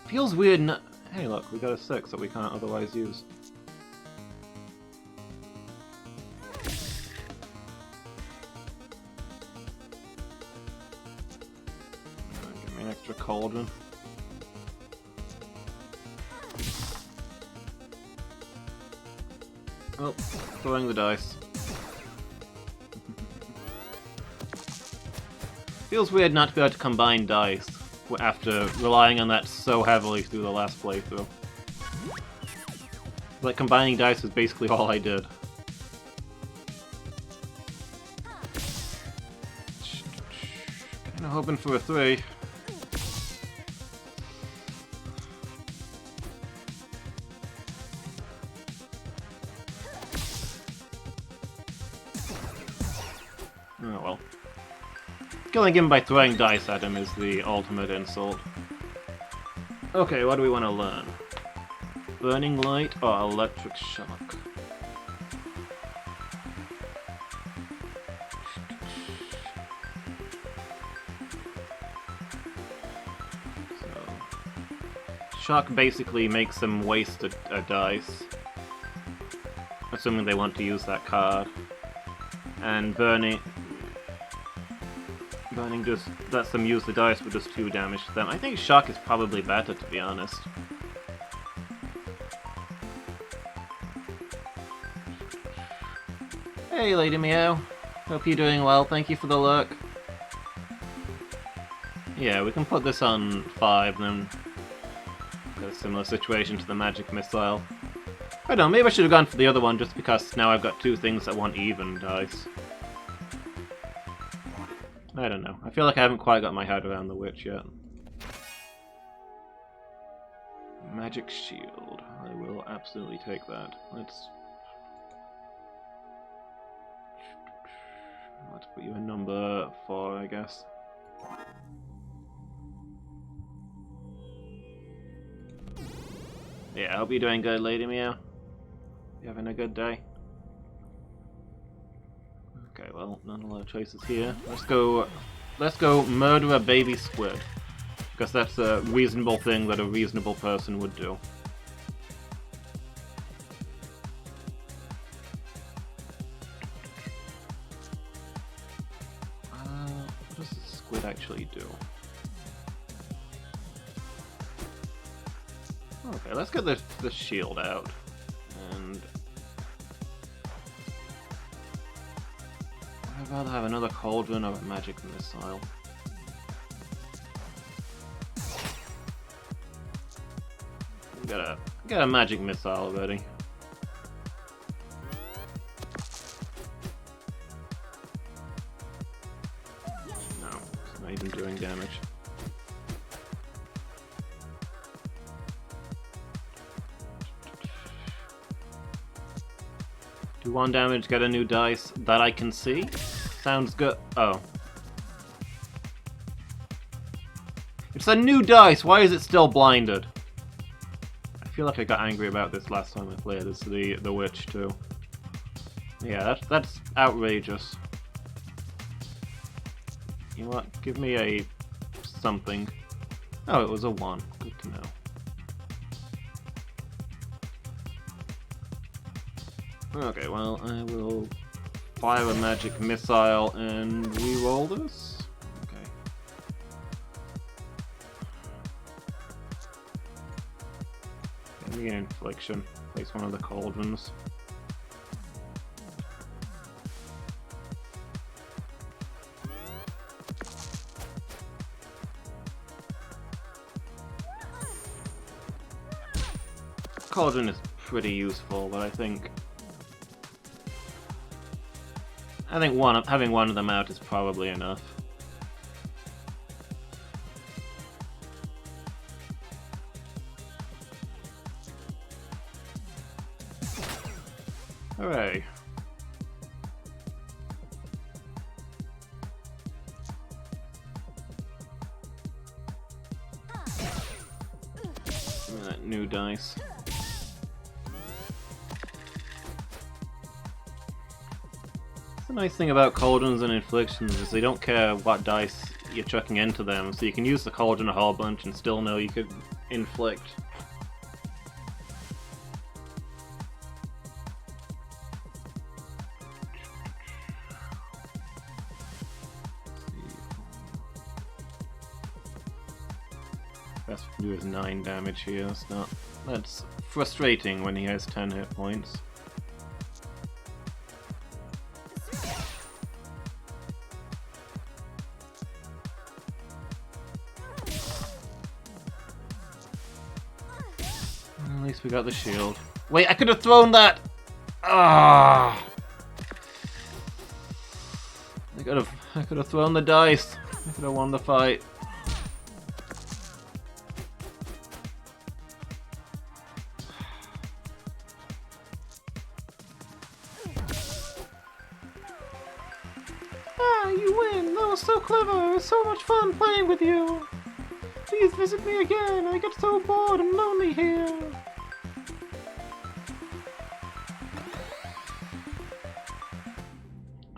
Feels weird not... Hey look, we got a 6 that we can't otherwise use. Give me an extra Cauldron. Oh, throwing the dice. Feels weird not to be able to combine dice after relying on that so heavily through the last playthrough. Like, combining dice was basically all I did. Kinda hoping for a 3. Oh well. Killing him by throwing dice at him is the ultimate insult. Okay, what do we want to learn? Burning Light or Electric Shock? So, Shock basically makes them waste a dice, assuming they want to use that card. And Burning just lets them use the dice with just 2 damage to them. I think Shock is probably better, to be honest. Hey, Lady Meow. Hope you're doing well. Thank you for the lurk. Yeah, we can put this on 5, then got a similar situation to the magic missile. I don't know, maybe I should have gone for the other one just because now I've got 2 things that want even dice. I don't know. I feel like I haven't quite got my head around the witch yet. Magic shield. I will absolutely take that. Let's put you in number 4, I guess. Yeah, I hope you're doing good, Lady Meow. You having a good day? Okay, well, not a lot of choices here. Let's go murder a baby squid. Because that's a reasonable thing that a reasonable person would do. What does the squid actually do? Okay, let's get this shield out. And I'd rather have another Cauldron or a magic missile. Got a magic missile already. No, it's not even doing damage. Do 1 damage, get a new dice that I can see. Sounds good. Oh. It's a new dice! Why is it still blinded? I feel like I got angry about this last time I played as the witch too. Yeah, that's outrageous. You know what? Give me a something. Oh, it was a 1. Good to know. Okay, well, I will fire a magic missile and re-roll this. Okay. Give me an infliction. Place one of the cauldrons. Cauldron is pretty useful, but I think having one of them out is probably enough. Hooray. Give me that new dice. The nice thing about cauldrons and inflictions is they don't care what dice you're chucking into them, so you can use the cauldron a whole bunch and still know you could inflict. Best we can do is 9 damage here. That's frustrating when he has 10 hit points. At least we got the shield. Wait, I could have thrown that! Ah! I could have thrown the dice. I could have won the fight. Ah, you win! That was so clever! It was so much fun playing with you! Please visit me again! I get so bored and lonely here!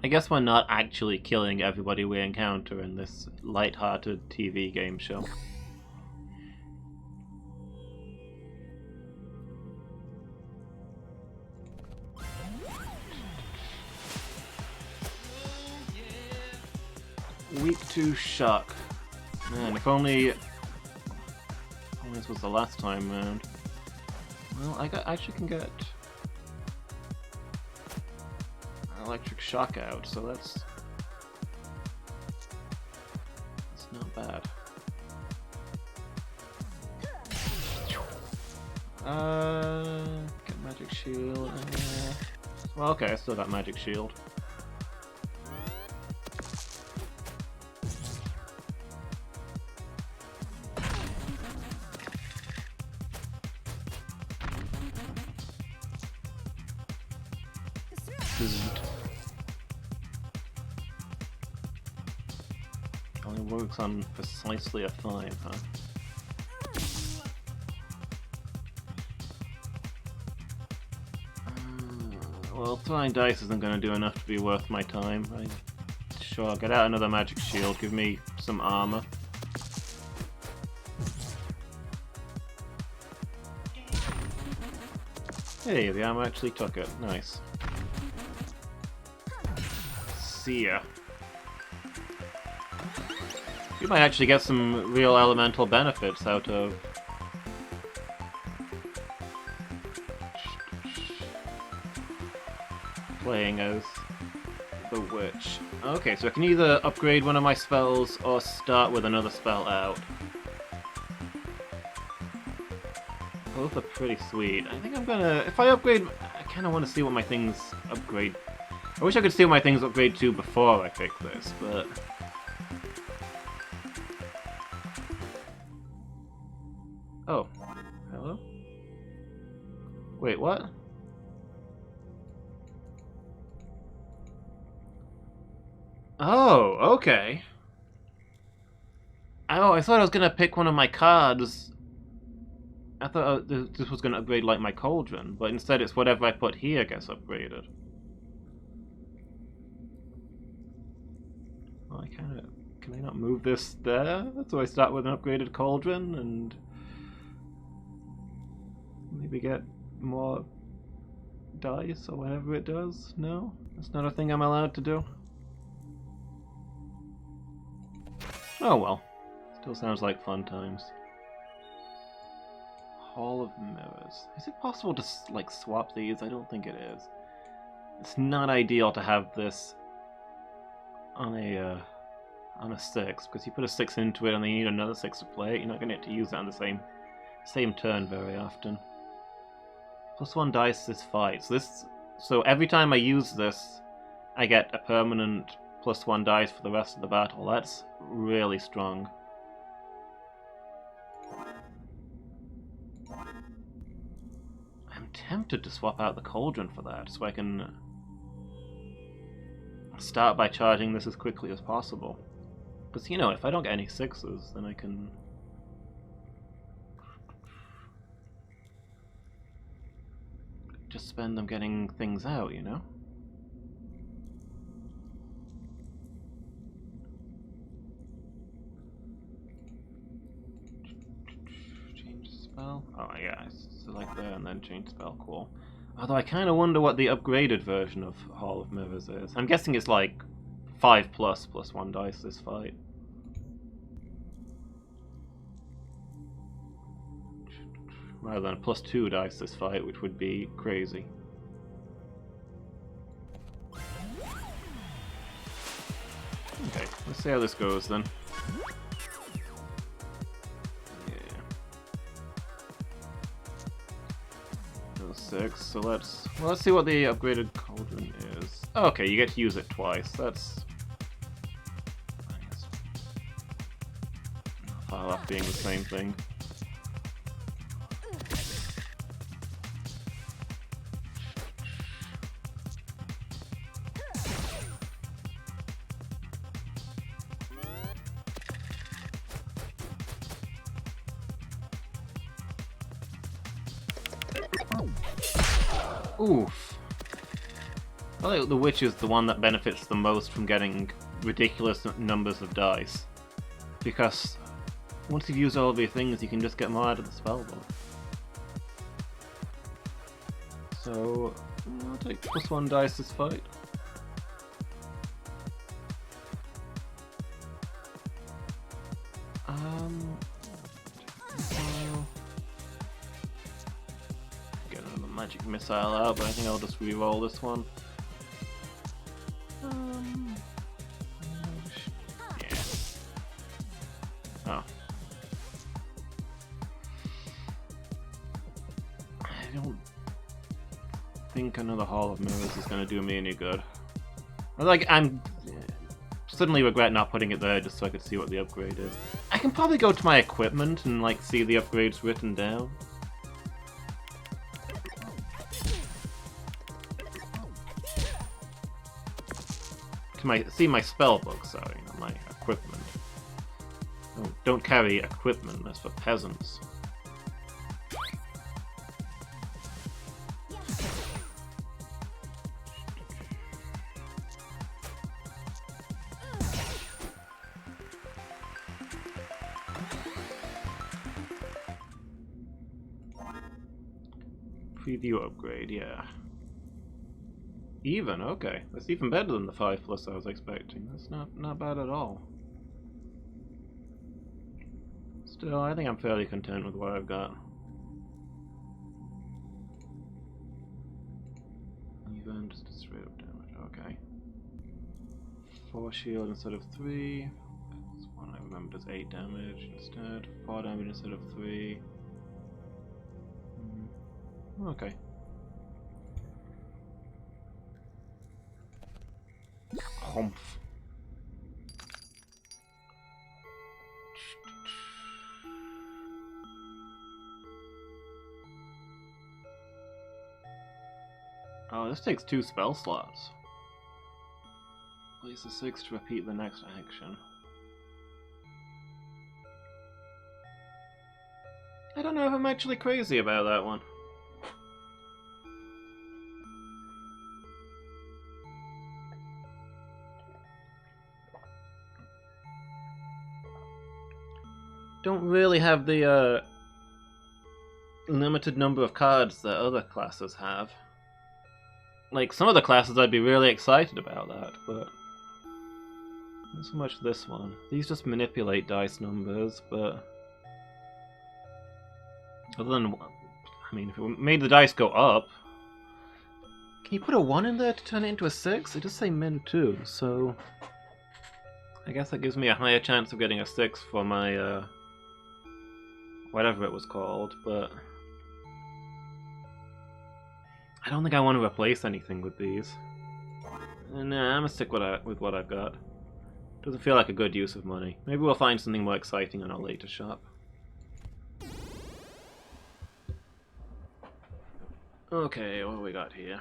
I guess we're not actually killing everybody we encounter in this light-hearted TV game show. Week 2 shock. Man, if only this was the last time round. Well, I actually can get electric shock out, so that's not bad. Get magic shield. Well, okay, I still got magic shield. Only works on precisely a 5, huh? Well, throwing dice isn't going to do enough to be worth my time. Sure, get out another magic shield, give me some armor. Hey, the armor actually took it. Nice. See ya. You might actually get some real elemental benefits out of playing as the witch. Okay, so I can either upgrade one of my spells or start with another spell out. Both are pretty sweet. I think I'm gonna... If I upgrade... I kinda want to see what my things upgrade... I wish I could see what my things upgrade to before I pick this, but... Oh. Hello? Wait, what? Oh, okay. Oh, I thought I was gonna pick one of my cards. I thought this was gonna upgrade like my Cauldron, but instead it's whatever I put here gets upgraded. Well, I Can I not move this there? So I start with an upgraded Cauldron and maybe get more dice or whatever it does? No? That's not a thing I'm allowed to do? Oh well. Still sounds like fun times. Hall of Mirrors. Is it possible to, like, swap these? I don't think it is. It's not ideal to have this on a 6, because you put a 6 into it and then you need another 6 to play it. You're not going to get to use that on the same turn very often. +1 dice this fight. So every time I use this, I get a permanent +1 dice for the rest of the battle. That's really strong. I'm tempted to swap out the Cauldron for that, so I can start by charging this as quickly as possible. Because, you know, if I don't get any 6s, then I can just spend them getting things out, you know? Change spell? Oh yeah, select there and then change spell, cool. Although I kind of wonder what the upgraded version of Hall of Mirrors is. I'm guessing it's like 5 plus +1 dice this fight. Rather than +2 dice this fight, which would be crazy. Okay, let's see how this goes then. Yeah. No 6, so let's see what the upgraded Cauldron is. Okay, you get to use it twice. That's far off being the same thing. Oof. I think the witch is the one that benefits the most from getting ridiculous numbers of dice. Because once you've used all of your things, you can just get more out of the spellbook. So, I'll take +1 dice this fight. Magic missile out, but I think I'll just re-roll this one. Yeah. Oh. I don't think another Hall of Mirrors is going to do me any good. I'm suddenly regret not putting it there just so I could see what the upgrade is. I can probably go to my equipment and like see the upgrades written down. See my spell book, sorry, not my equipment. Don't carry equipment, that's for peasants. Preview upgrade, yeah. Even, okay. That's even better than the 5+ I was expecting. That's not bad at all. Still, I think I'm fairly content with what I've got. Even, just a straight up damage, okay. 4 shield instead of 3. This one I remember does 8 damage instead. 4 damage instead of 3. Okay. Humph. Oh, this takes 2 spell slots. Place a 6 to repeat the next action. I don't know if I'm actually crazy about that one. don't really have the limited number of cards that other classes have. Like, some of the classes I'd be really excited about that, but not so much this one. These just manipulate dice numbers, but other than, I mean, if it made the dice go up, can you put a 1 in there to turn it into a 6? It does say min 2, so I guess that gives me a higher chance of getting a 6 for my, whatever it was called, but I don't think I want to replace anything with these. Nah, I'm gonna stick with what I've got. Doesn't feel like a good use of money. Maybe we'll find something more exciting in our later shop. Okay, what do we got here?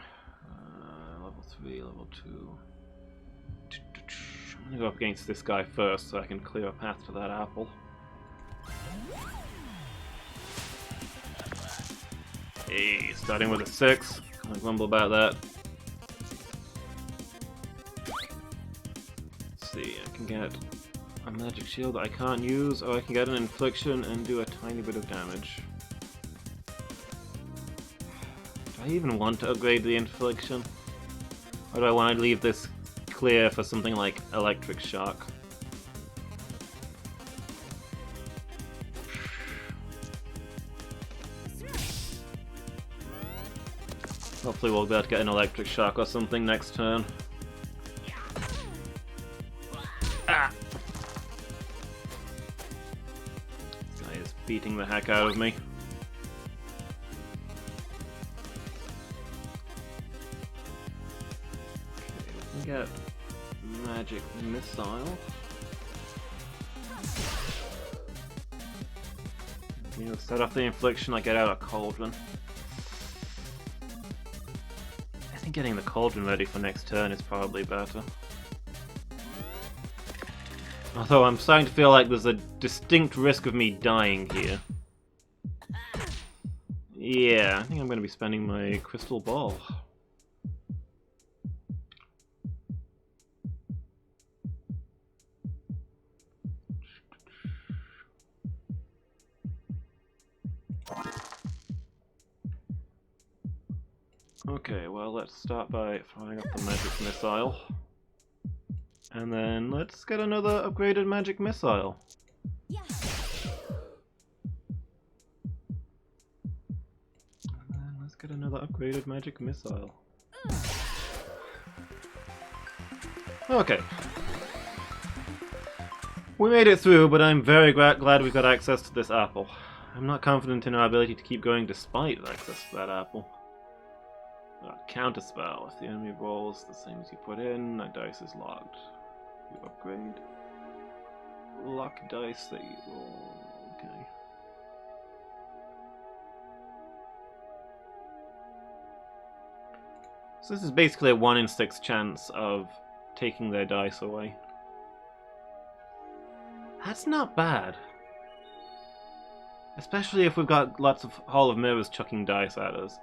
Level 3, level 2. I'm gonna go up against this guy first so I can clear a path to that apple. Hey, starting with a 6. Can't grumble about that. Let's see, I can get a magic shield that I can't use, or I can get an infliction and do a tiny bit of damage. Do I even want to upgrade the infliction? Or do I want to leave this clear for something like electric shock? Hopefully we'll be able to get an electric shock or something next turn. Ah! This guy is beating the heck out of me. Okay, we can get magic missile. You know, set off the infliction, I get out a Cauldron. I think getting the Cauldron ready for next turn is probably better. Although I'm starting to feel like there's a distinct risk of me dying here. Yeah, I think I'm going to be spending my crystal ball. Okay, well, let's start by firing up the magic missile. And then let's get another upgraded magic missile. Yeah. And then let's get another upgraded magic missile. Okay. We made it through, but I'm very glad we got access to this apple. I'm not confident in our ability to keep going despite access to that apple. Counterspell. If the enemy rolls the same as you put in, that dice is locked. You upgrade. Lock dice that you roll. Okay. So this is basically a 1 in 6 chance of taking their dice away. That's not bad. Especially if we've got lots of Hall of Mirrors chucking dice at us.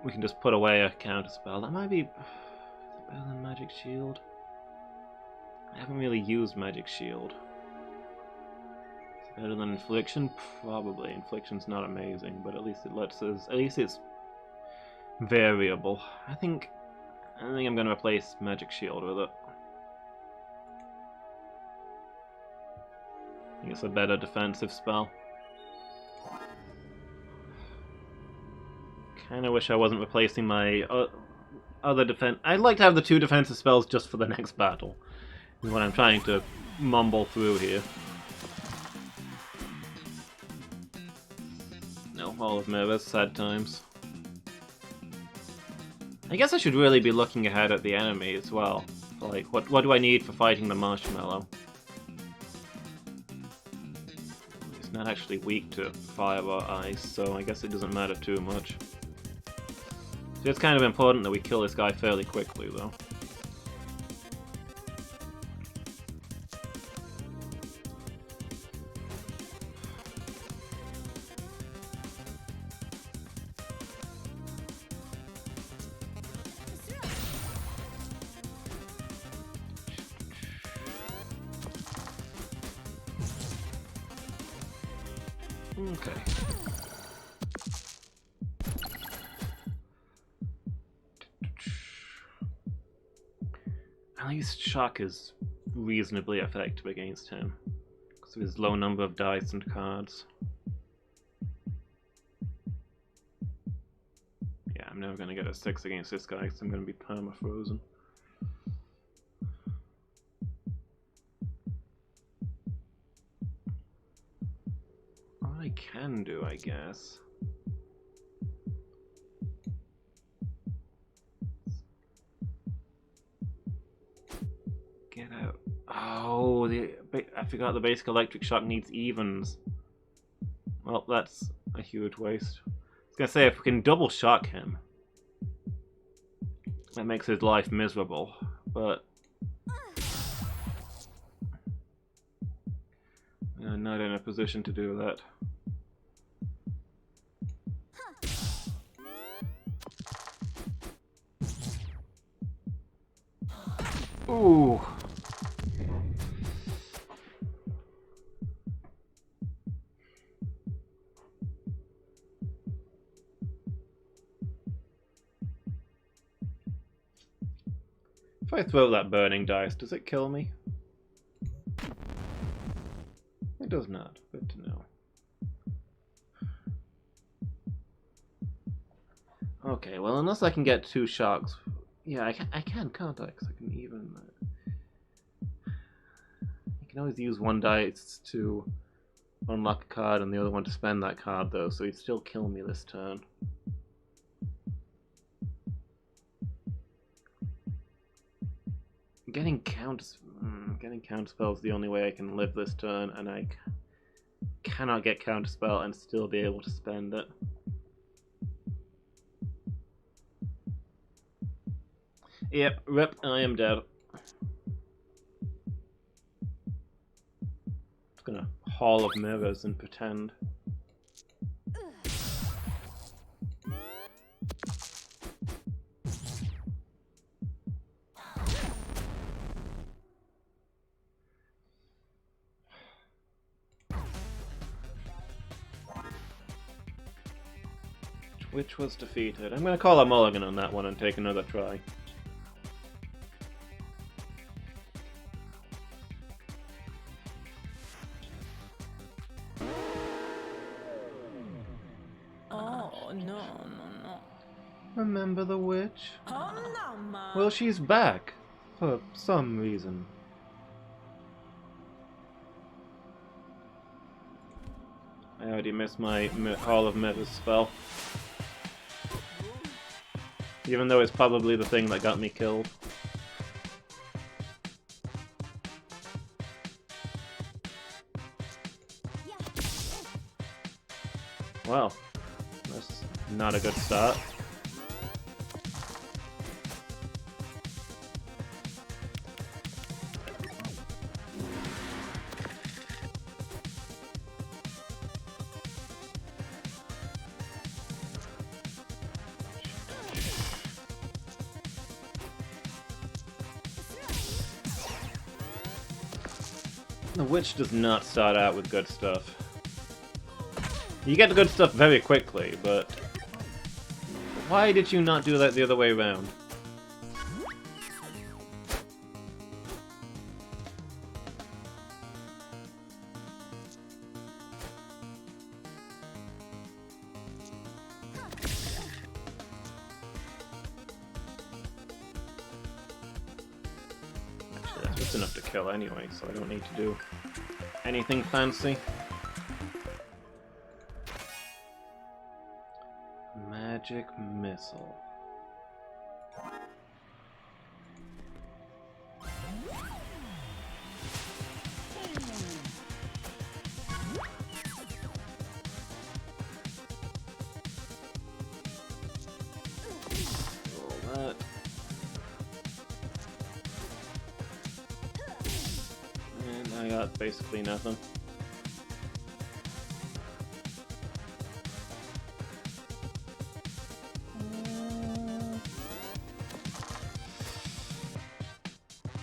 We can just put away a counterspell. That might be better than Magic Shield. I haven't really used Magic Shield. Is it better than Infliction? Probably. Infliction's not amazing, but at least it lets us. At least it's variable. I think I'm going to replace Magic Shield with it. I think it's a better defensive spell. Kinda wish I wasn't replacing my other defense. I'd like to have the 2 defensive spells just for the next battle. Is what I'm trying to mumble through here. No, Hall of Mirrors, sad times. I guess I should really be looking ahead at the enemy as well. Like, what do I need for fighting the marshmallow? It's not actually weak to fire or ice, so I guess it doesn't matter too much. So it's kind of important that we kill this guy fairly quickly, though. Okay. At least shock is reasonably effective against him because of his low number of dice and cards. Yeah, I'm never going to get a 6 against this guy because I'm going to be perma-frozen. What I can do, I guess... Get out. Oh, I forgot the basic electric shock needs evens. Well, that's a huge waste. I was gonna say, if we can double shock him, that makes his life miserable, but... I'm not in a position to do that. Ooh. If I throw that burning dice, does it kill me? It does not. Good to know. Okay, well, unless I can get 2 shocks... Yeah, I can, can't I? Because I can even... You can always use 1 dice to unlock a card and the other one to spend that card, though, so he'd still kill me this turn. Getting counterspell is the only way I can live this turn, and I cannot get counterspell and still be able to spend it. Yep, rip, I am dead. Just gonna Hall of Mirrors and pretend. Which was defeated. I'm gonna call a mulligan on that one and take another try. Remember the witch? Well, she's back. For some reason. I already missed my Hall of Mirrors spell. Even though it's probably the thing that got me killed. Well, that's not a good start. The witch does not start out with good stuff. You get the good stuff very quickly, but why did you not do that the other way around? Actually, that's just enough to kill anyway, so I don't need to do anything fancy. Magic missile. Roll that. And I got basically nothing.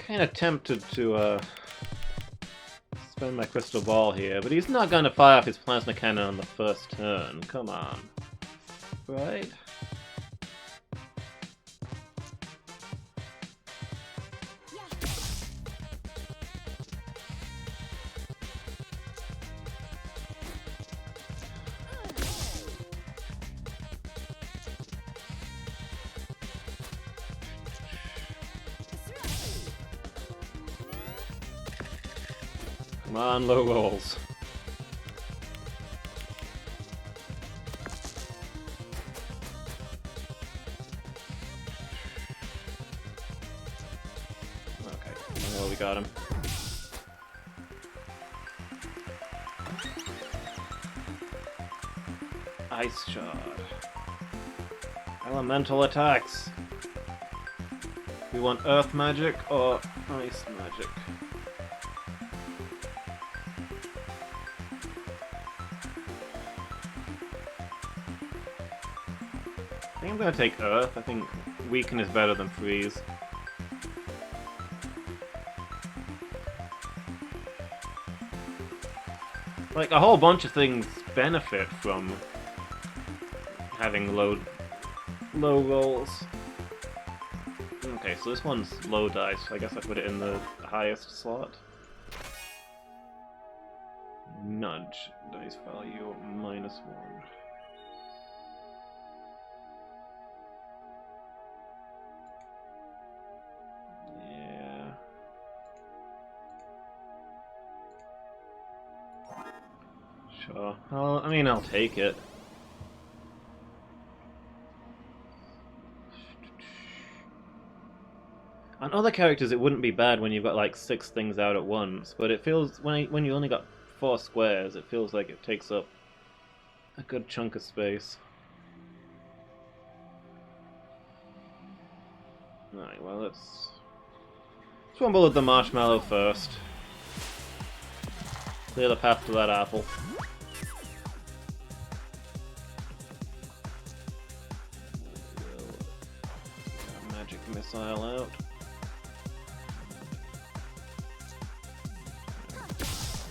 Kind of tempted to spend spend my crystal ball here, but he's not going to fire off his plasma cannon on the first turn. Come on. Right? Come on, low rolls. Okay, well, we got him. Ice Shard. Elemental attacks. We want Earth Magic or Ice Magic? I think I'm gonna take Earth. I think Weaken is better than Freeze. Like, a whole bunch of things benefit from having low rolls. Okay, so this one's low dice. I guess I put it in the highest slot. Nudge. Dice value -1. Yeah. Sure. I mean, I'll take it. On other characters, it wouldn't be bad when you've got like 6 things out at once, but it feels when you only got 4 squares, it feels like it takes up a good chunk of space. Alright, well, let's rumble with the marshmallow first. Clear the path to that apple. Magic missile out.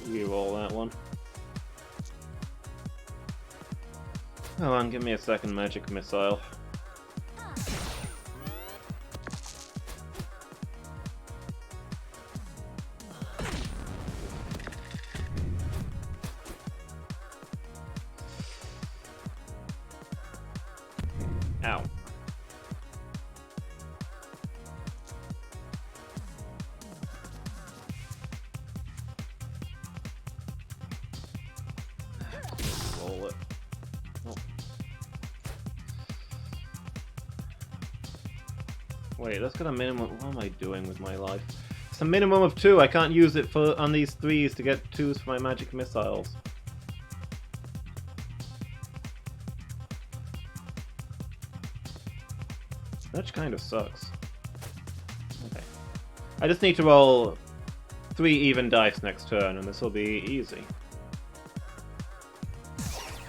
Reroll that one. Come on, give me a second magic missile. Ow. Roll it. Oh. Wait, that's got a minimum. What am I doing with my life? It's a minimum of 2. I can't use it for on these 3s to get 2s for my magic missiles. That kind of sucks. Okay. I just need to roll 3 even dice next turn, and this will be easy.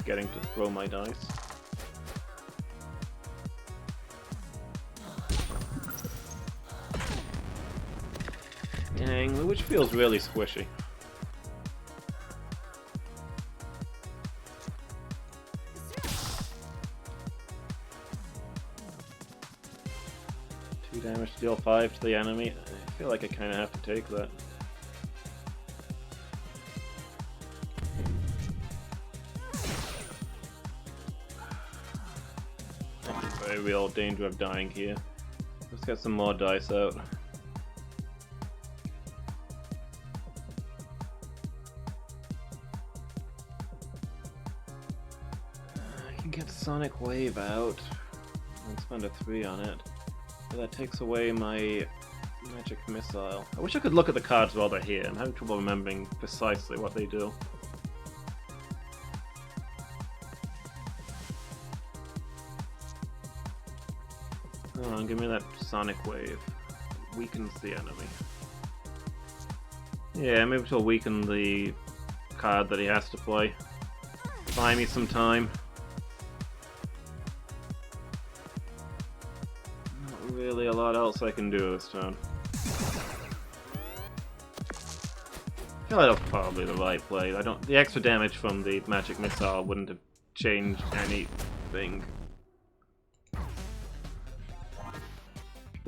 Getting to throw my dice. Dang, which feels really squishy. Damage to deal 5 to the enemy. I feel like I kind of have to take that. I'm in very real danger of dying here. Let's get some more dice out. I can get Sonic Wave out and spend a 3 on it. But that takes away my magic missile. I wish I could look at the cards while they're here. I'm having trouble remembering precisely what they do. Come on, give me that Sonic Wave. Weakens the enemy. Yeah, maybe it'll weaken the card that he has to play. Buy me some time. Really a lot else I can do this turn. I feel like that's probably the right play. The extra damage from the magic missile wouldn't have changed anything.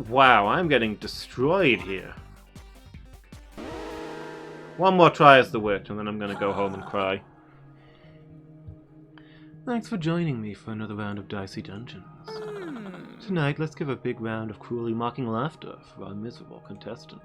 Wow, I'm getting destroyed here. One more try as the witch, and then I'm gonna go home and cry. Thanks for joining me for another round of Dicey Dungeons. Tonight, let's give a big round of cruelly mocking laughter for our miserable contestant.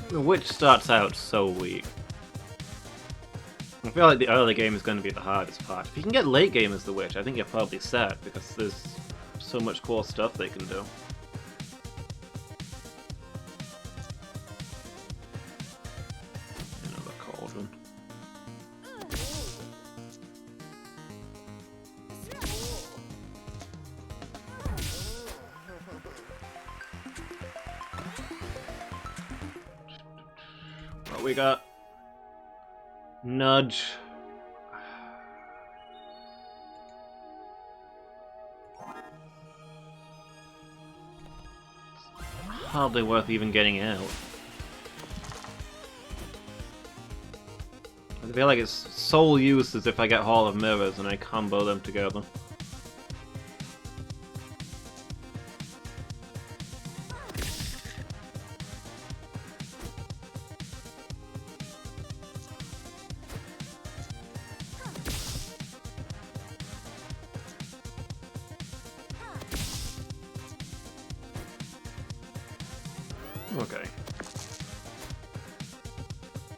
The witch starts out so weak. I feel like the early game is going to be the hardest part. If you can get late game as the witch, I think you're probably set, because there's so much cool stuff they can do. Another Cauldron. What we got? Nudge. Hardly worth even getting out. I feel like its sole use is if I get Hall of Mirrors and I combo them together. Okay.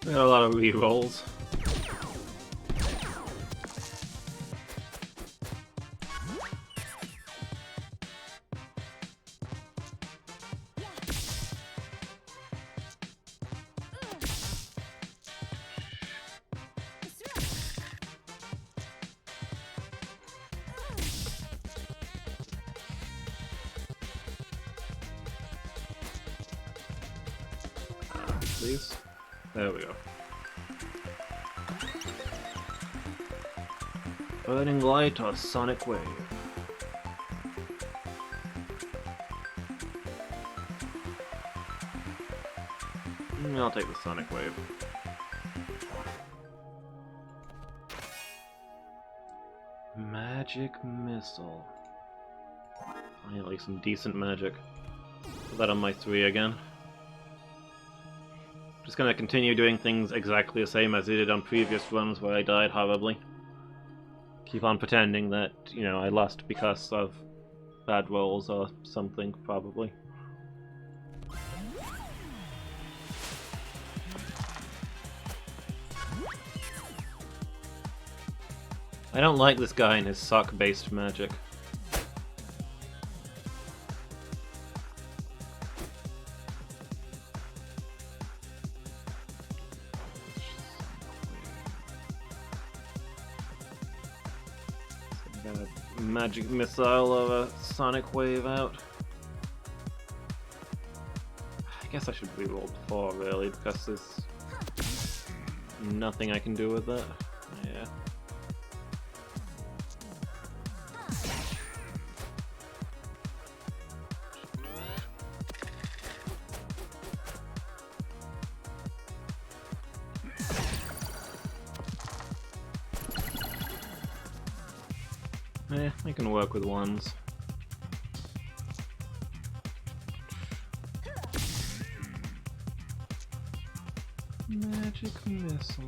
We got a lot of rerolls. Please. There we go. Burning Light or Sonic Wave? I'll take the Sonic Wave. Magic Missile. Finally, some decent magic. Put that on my 3 again. Just gonna continue doing things exactly the same as I did on previous runs where I died horribly. Keep on pretending that, you know, I lost because of bad rolls or something, probably. I don't like this guy and his sock-based magic. Magic Missile or a Sonic Wave out. I guess I should reroll 4 really, because there's nothing I can do with that. Yeah. Eh, I can work with ones. Magic Missile.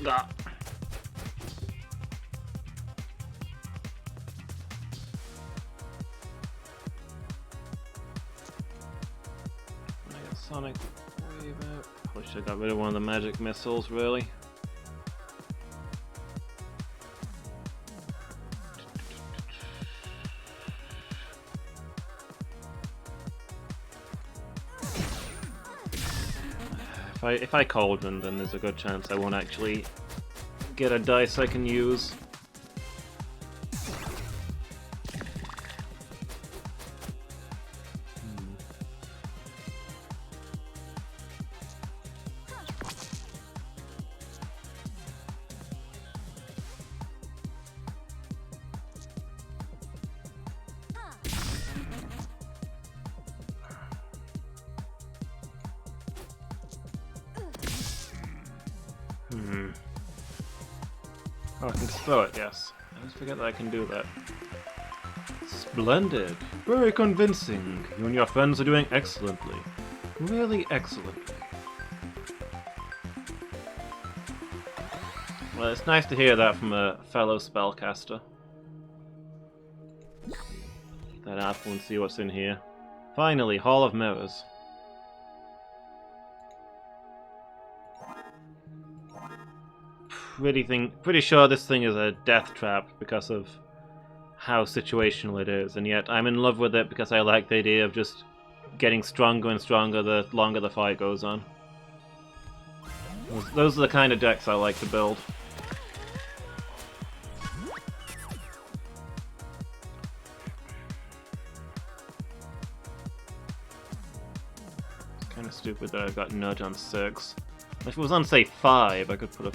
Ah. Sonic Wave out. Probably should have got rid of one of the magic missiles, really. If I Cauldron, then there's a good chance I won't actually get a dice I can use. Oh, I can just throw it, yes. I always forget that I can do that. Splendid! Very convincing! You and your friends are doing excellently. Really excellently. Well, it's nice to hear that from a fellow spellcaster. Get that apple and see what's in here. Finally, Hall of Mirrors. Pretty sure this thing is a death trap because of how situational it is, and yet I'm in love with it because I like the idea of just getting stronger and stronger the longer the fight goes on. Those are the kind of decks I like to build. It's kind of stupid that I've got Nudge on 6. If it was on, say, 5, I could put a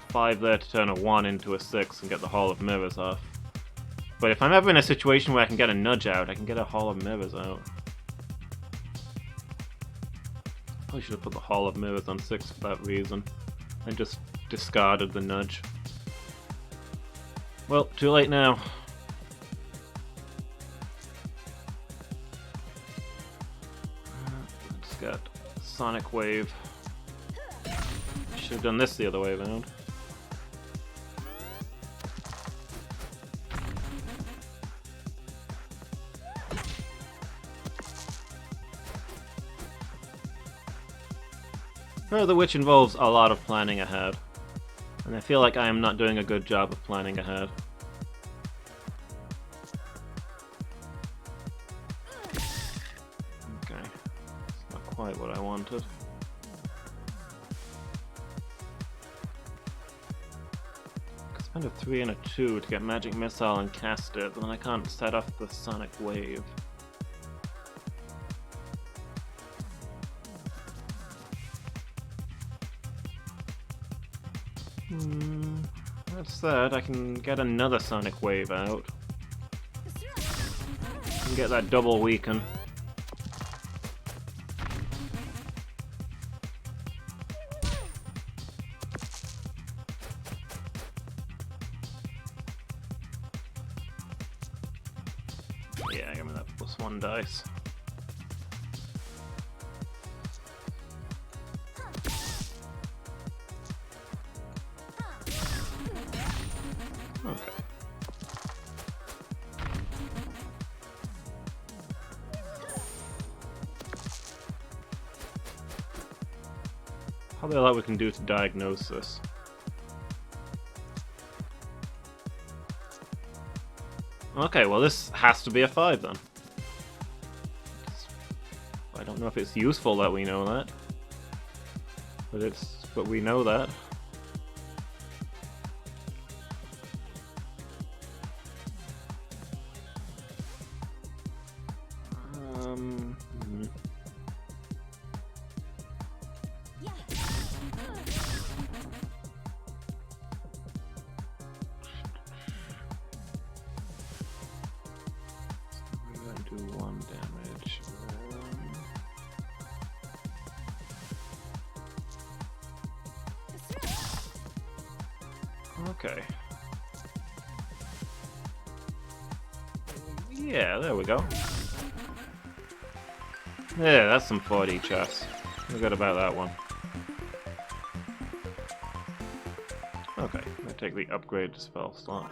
5 there to turn a 1 into a 6 and get the Hall of Mirrors off. But if I'm ever in a situation where I can get a Nudge out, I can get a Hall of Mirrors out. Probably should have put the Hall of Mirrors on 6 for that reason. And just discarded the Nudge. Well, too late now. Let's get Sonic Wave. Should have done this the other way around. Further, which involves a lot of planning ahead. And I feel like I am not doing a good job of planning ahead. Okay. It's not quite what I wanted. I could spend a 3 and a 2 to get Magic Missile and cast it, but then I can't set off the Sonic Wave. That said, I can get another Sonic Wave out. And get that double weaken. Yeah, give me that +1 dice. Okay. Probably a lot we can do to diagnose this. Okay, well this has to be a 5 then. I don't know if it's useful that we know that. But we know that. Do 1 damage. Okay. Yeah, there we go. Yeah, that's some 4D chess. Forgot about that one. Okay, I take the upgrade to spell slot.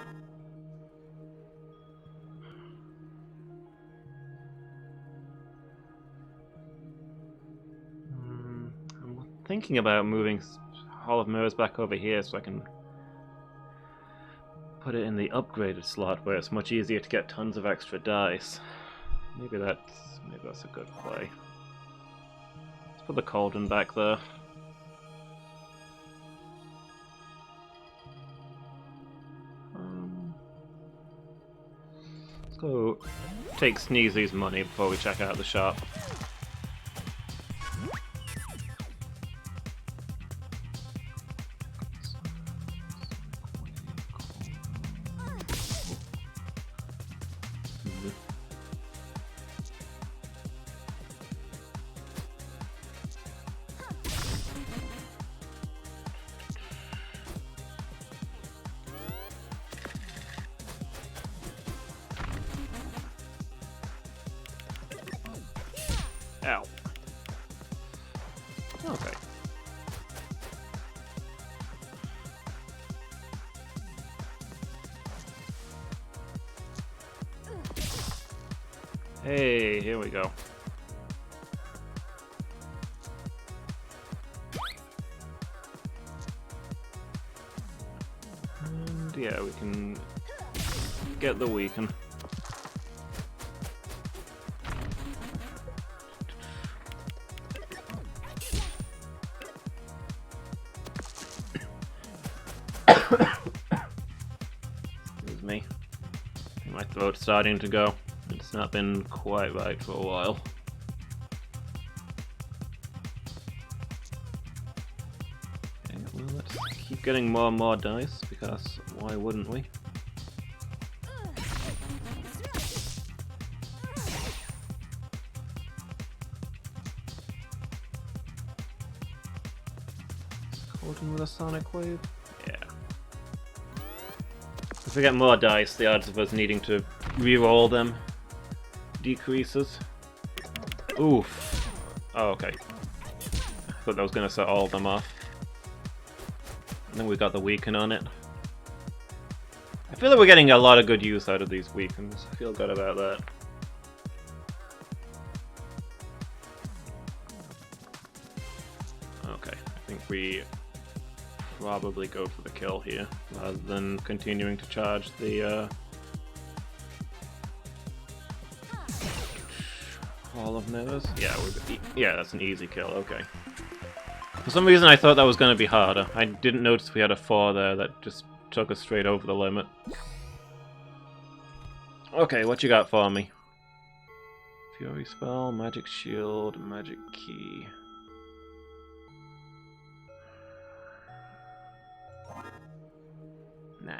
I'm thinking about moving Hall of Mirrors back over here so I can put it in the upgraded slot where it's much easier to get tons of extra dice. Maybe that's a good play. Let's put the Cauldron back there. Let's go take Sneezy's money before we check out the shop. Ow. Okay. Hey, here we go. And yeah, we can get the weaken. Excuse me. I think my throat's starting to go. It's not been quite right for a while. Okay, well, let's keep getting more and more dice, because why wouldn't we? Cauldron with a sonic wave? Yeah. If we get more dice, the odds of us needing to re-roll them decreases. Oof. Oh, okay. I thought that was going to set all of them off. And then we got the weaken on it. I feel like we're getting a lot of good use out of these weakens. I feel good about that. Okay, I think we probably go for the kill here, rather than continuing to charge the Hall of Mirrors. Yeah, that's an easy kill, okay. For some reason I thought that was going to be harder. I didn't notice we had a 4 there that just took us straight over the limit. Okay, what you got for me? Fury Spell, Magic Shield, Magic Key. Nah.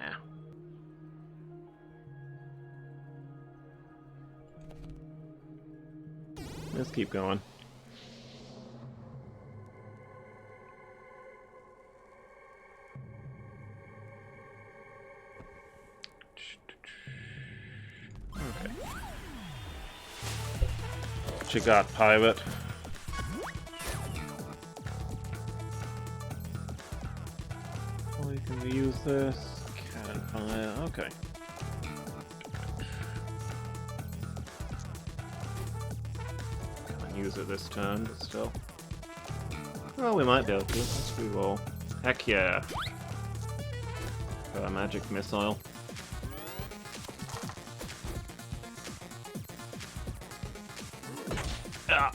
Let's keep going. Okay. What you got, pirate? Oh, you can reuse this. Cannon fire. Okay. Use it this turn, but still. Well, we might be able to. Let's reroll. Heck yeah. Got a magic missile. Ah.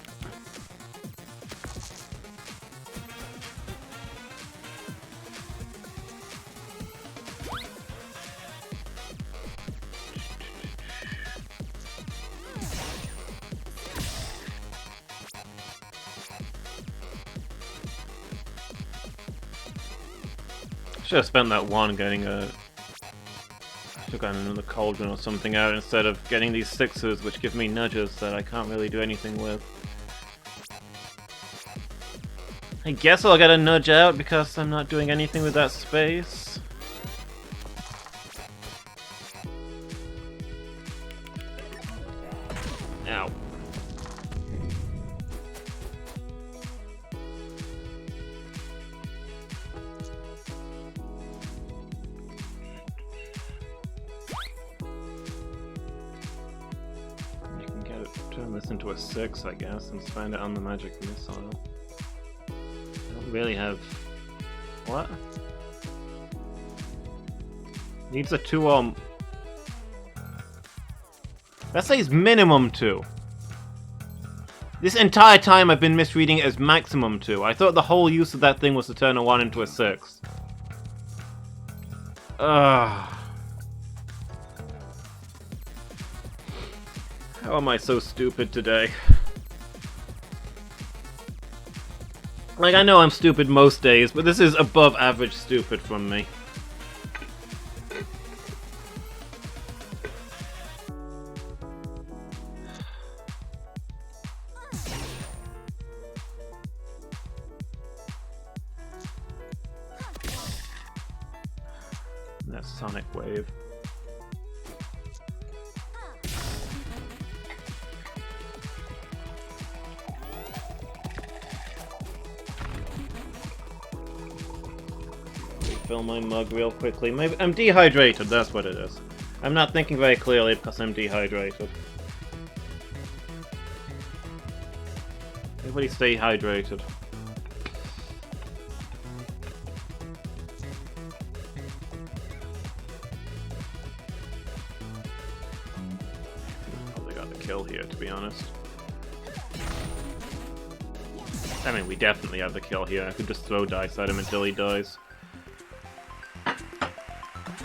Should have spent that one getting a... I should have gotten another Cauldron or something out instead of getting these 6s which give me nudges that I can't really do anything with. I guess I'll get a nudge out because I'm not doing anything with that space. Ow. Turn this into a 6, I guess, and spend it on the magic missile. I don't really have... What? Needs a 2 or... That says minimum 2. This entire time I've been misreading it as maximum 2. I thought the whole use of that thing was to turn a 1 into a 6. Ugh. How am I so stupid today? Like, I know I'm stupid most days, but this is above average stupid from me. That sonic wave. Refill my mug real quickly. Maybe I'm dehydrated, that's what it is. I'm not thinking very clearly because I'm dehydrated. Everybody stay hydrated. Probably got the kill here, to be honest. I mean, we definitely have the kill here. I could just throw dice at him until he dies.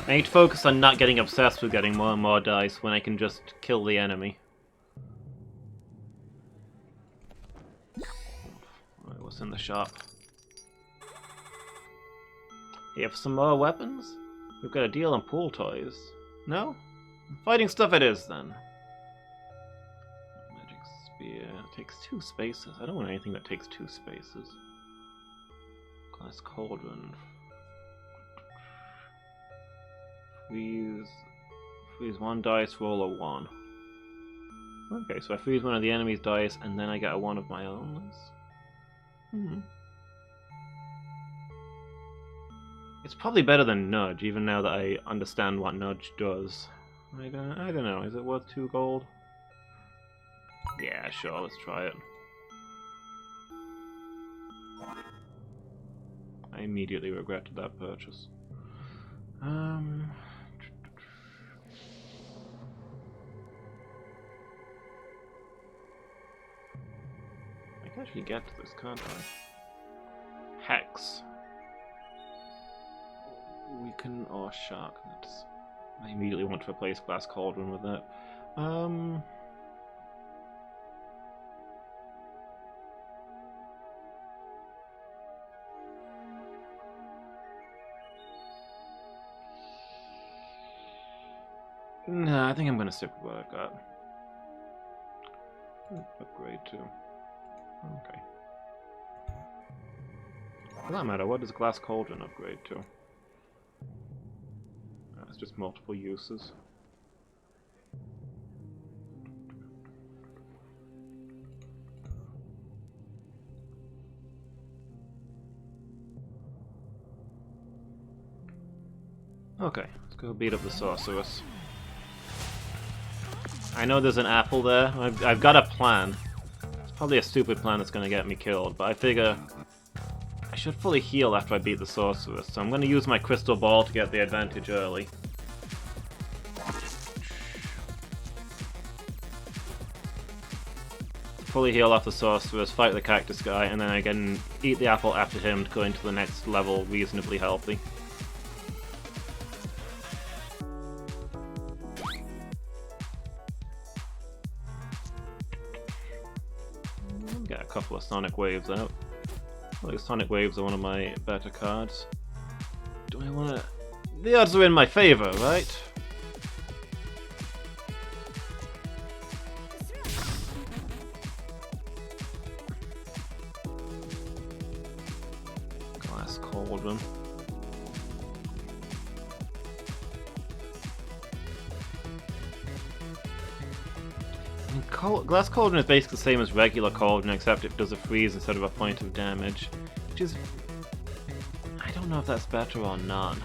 I need to focus on not getting obsessed with getting more and more dice when I can just kill the enemy. Alright, what's in the shop? You have some more weapons? We've got a deal on pool toys. No? Fighting stuff it is, then. Magic spear. Takes 2 spaces. I don't want anything that takes 2 spaces. Glass cauldron. Freeze 1 dice, roll a 1. Okay, so I freeze one of the enemy's dice, and then I get a 1 of my own. It's probably better than nudge, even now that I understand what nudge does. I don't know. Is it worth 2 gold? Yeah, sure. Let's try it. I immediately regretted that purchase. I can actually get to this, can't I? Hex. Weaken or sharpness. I immediately want to replace Glass Cauldron with that. Nah, I think I'm gonna stick with what I've got. Upgrade to. Okay. For that matter, what does Glass Cauldron upgrade to? It's just multiple uses. Okay, let's go beat up the sorceress. I know there's an apple there. I've got a plan. It's probably a stupid plan that's going to get me killed, but I figure I should fully heal after I beat the sorceress, so I'm going to use my crystal ball to get the advantage early. Fully heal off the sorceress, fight the cactus guy, and then I can eat the apple after him to go into the next level reasonably healthy. Get a couple of sonic waves out. I think sonic waves are one of my better cards. Do I want to... The odds are in my favor, right? Glass Cauldron. Glass Cauldron is basically the same as regular Cauldron, except it does a freeze instead of a point of damage. Which is... I don't know if that's better or not.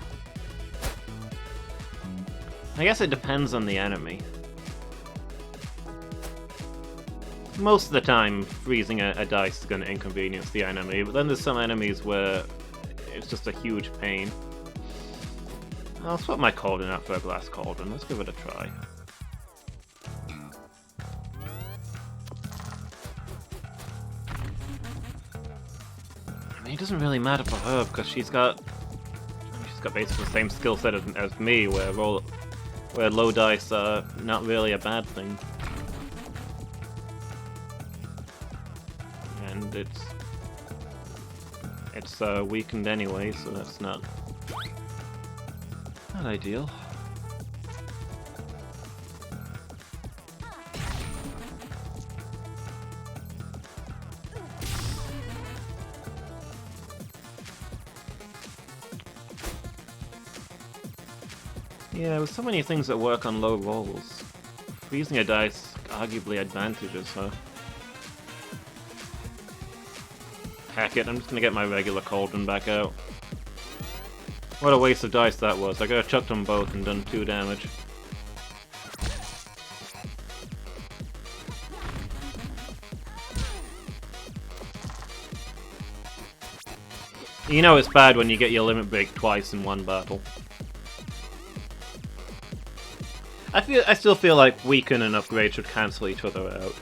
I guess it depends on the enemy. Most of the time, freezing a dice is going to inconvenience the enemy, but then there's some enemies where it's just a huge pain. I'll swap my Cauldron out for a Glass Cauldron. Let's give it a try. It doesn't really matter for her because she's got basically the same skill set as me, where low dice are not really a bad thing. And it's weakened anyway, so that's not ideal. Yeah, with so many things that work on low rolls, freezing a dice arguably advantages her. Heck it, I'm just gonna get my regular Cauldron back out. What a waste of dice that was. I could've chucked them both and done 2 damage. You know it's bad when you get your limit break twice in one battle. I still feel like weaken and upgrade should cancel each other out.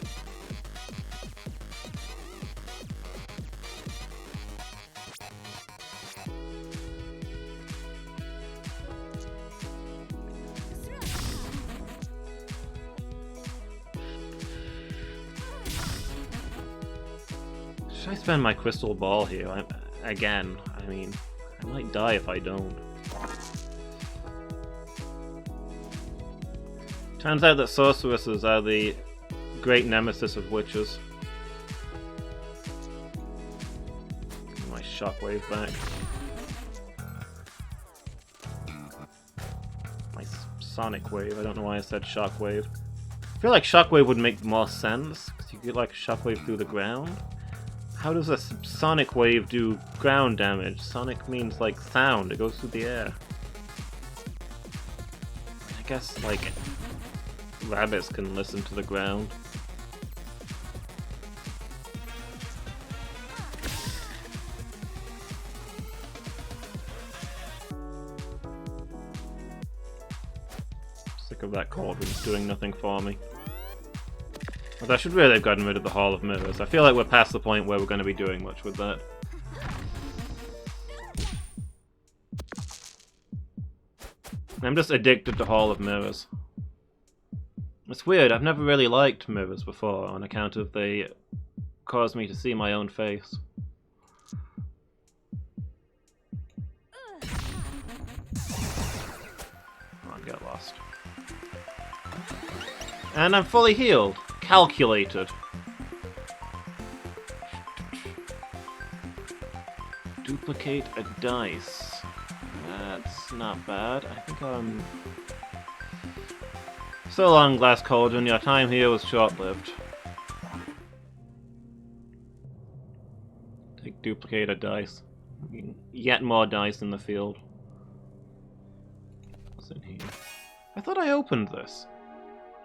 Should I spend my crystal ball here? Again, I mean, I might die if I don't. Turns out that sorceresses are the great nemesis of witches. Get my shockwave back. My sonic wave, I don't know why I said shockwave. I feel like shockwave would make more sense, because you get like shockwave through the ground. How does a sonic wave do ground damage? Sonic means like sound, it goes through the air. I guess like rabbits can listen to the ground. Sick of that Cauldron, it's doing nothing for me. But I should really have gotten rid of the Hall of Mirrors. I feel like we're past the point where we're going to be doing much with that. I'm just addicted to Hall of Mirrors. It's weird, I've never really liked mirrors before on account of they cause me to see my own face. Oh, get lost. And I'm fully healed. Calculated. Duplicate a dice. That's not bad. I think I'm... So long, Glass Cauldron. Your time here was short-lived. Take duplicate a dice. Yet more dice in the field. What's in here? I thought I opened this.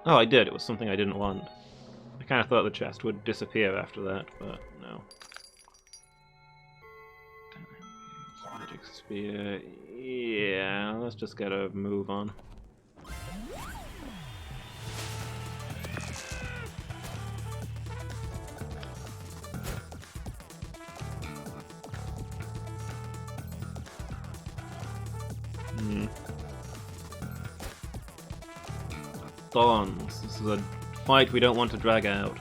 Oh, I did. It was something I didn't want. I kind of thought the chest would disappear after that, but no. Magic Spear. Yeah, let's just get a move on. Thorns. This is a fight we don't want to drag out.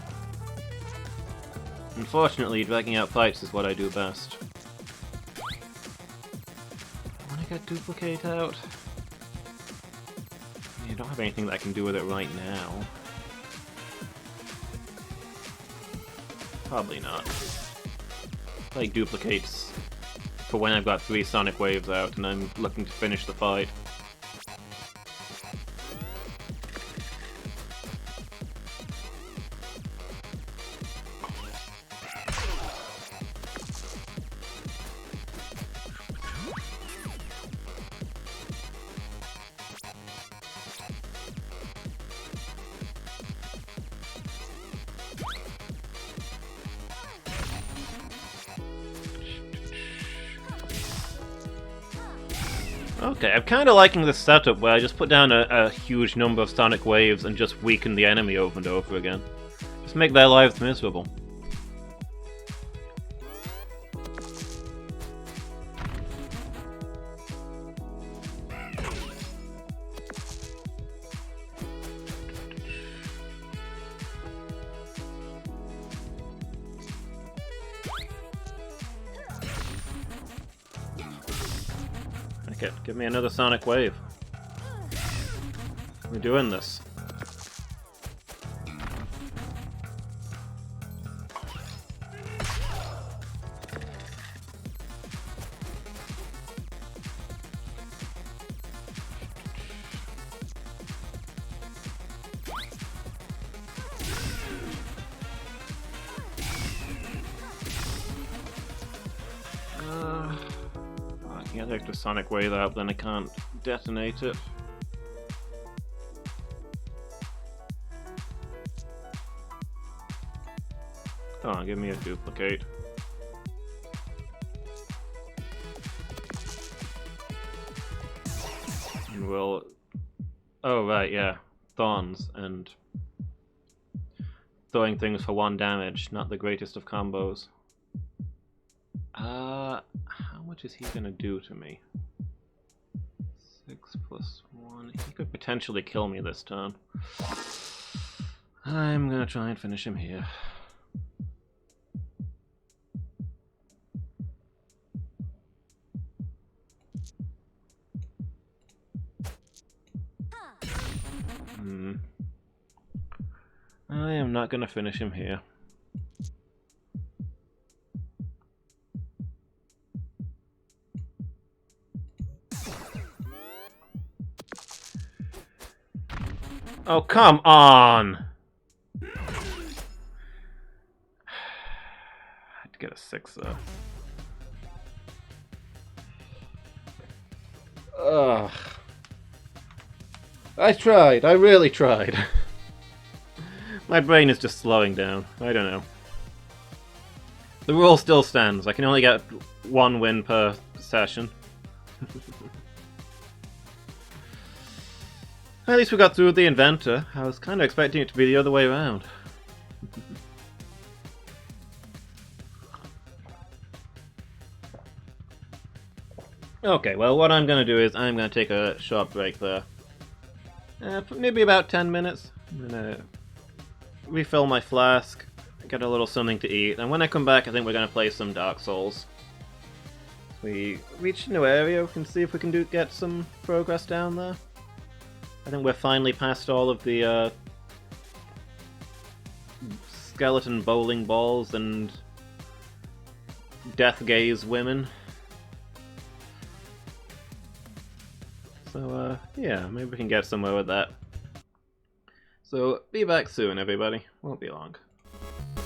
Unfortunately, dragging out fights is what I do best. I want to get duplicate out. I don't have anything that I can do with it right now. Probably not. Like duplicates for when I've got 3 sonic waves out and I'm looking to finish the fight. Okay, I'm kind of liking this setup where I just put down a huge number of sonic waves and just weaken the enemy over and over again. Just make their lives miserable. it. Give me another Sonic Wave. We're doing this. I can't take the Sonic Wave out, then I can't detonate it. Come on, give me a duplicate. And we'll... Oh, right, yeah. Thorns and... throwing things for 1 damage, not the greatest of combos. How much is he gonna do to me? 6 plus 1... He could potentially kill me this turn. I'm gonna try and finish him here. I am not gonna finish him here. Oh, come on! I had to get a 6 though. Ugh. I tried, I really tried. My brain is just slowing down. I don't know. The rule still stands. I can only get 1 win per session. At least we got through with the inventor. I was kind of expecting it to be the other way around. Okay, well what I'm going to do is I'm going to take a short break there. Maybe about 10 minutes. I'm going to refill my flask, get a little something to eat, and when I come back I think we're going to play some Dark Souls. We reach a new area, we can see if we can get some progress down there. I think we're finally past all of the skeleton bowling balls and death gaze women. So yeah, maybe we can get somewhere with that. So be back soon everybody, won't be long.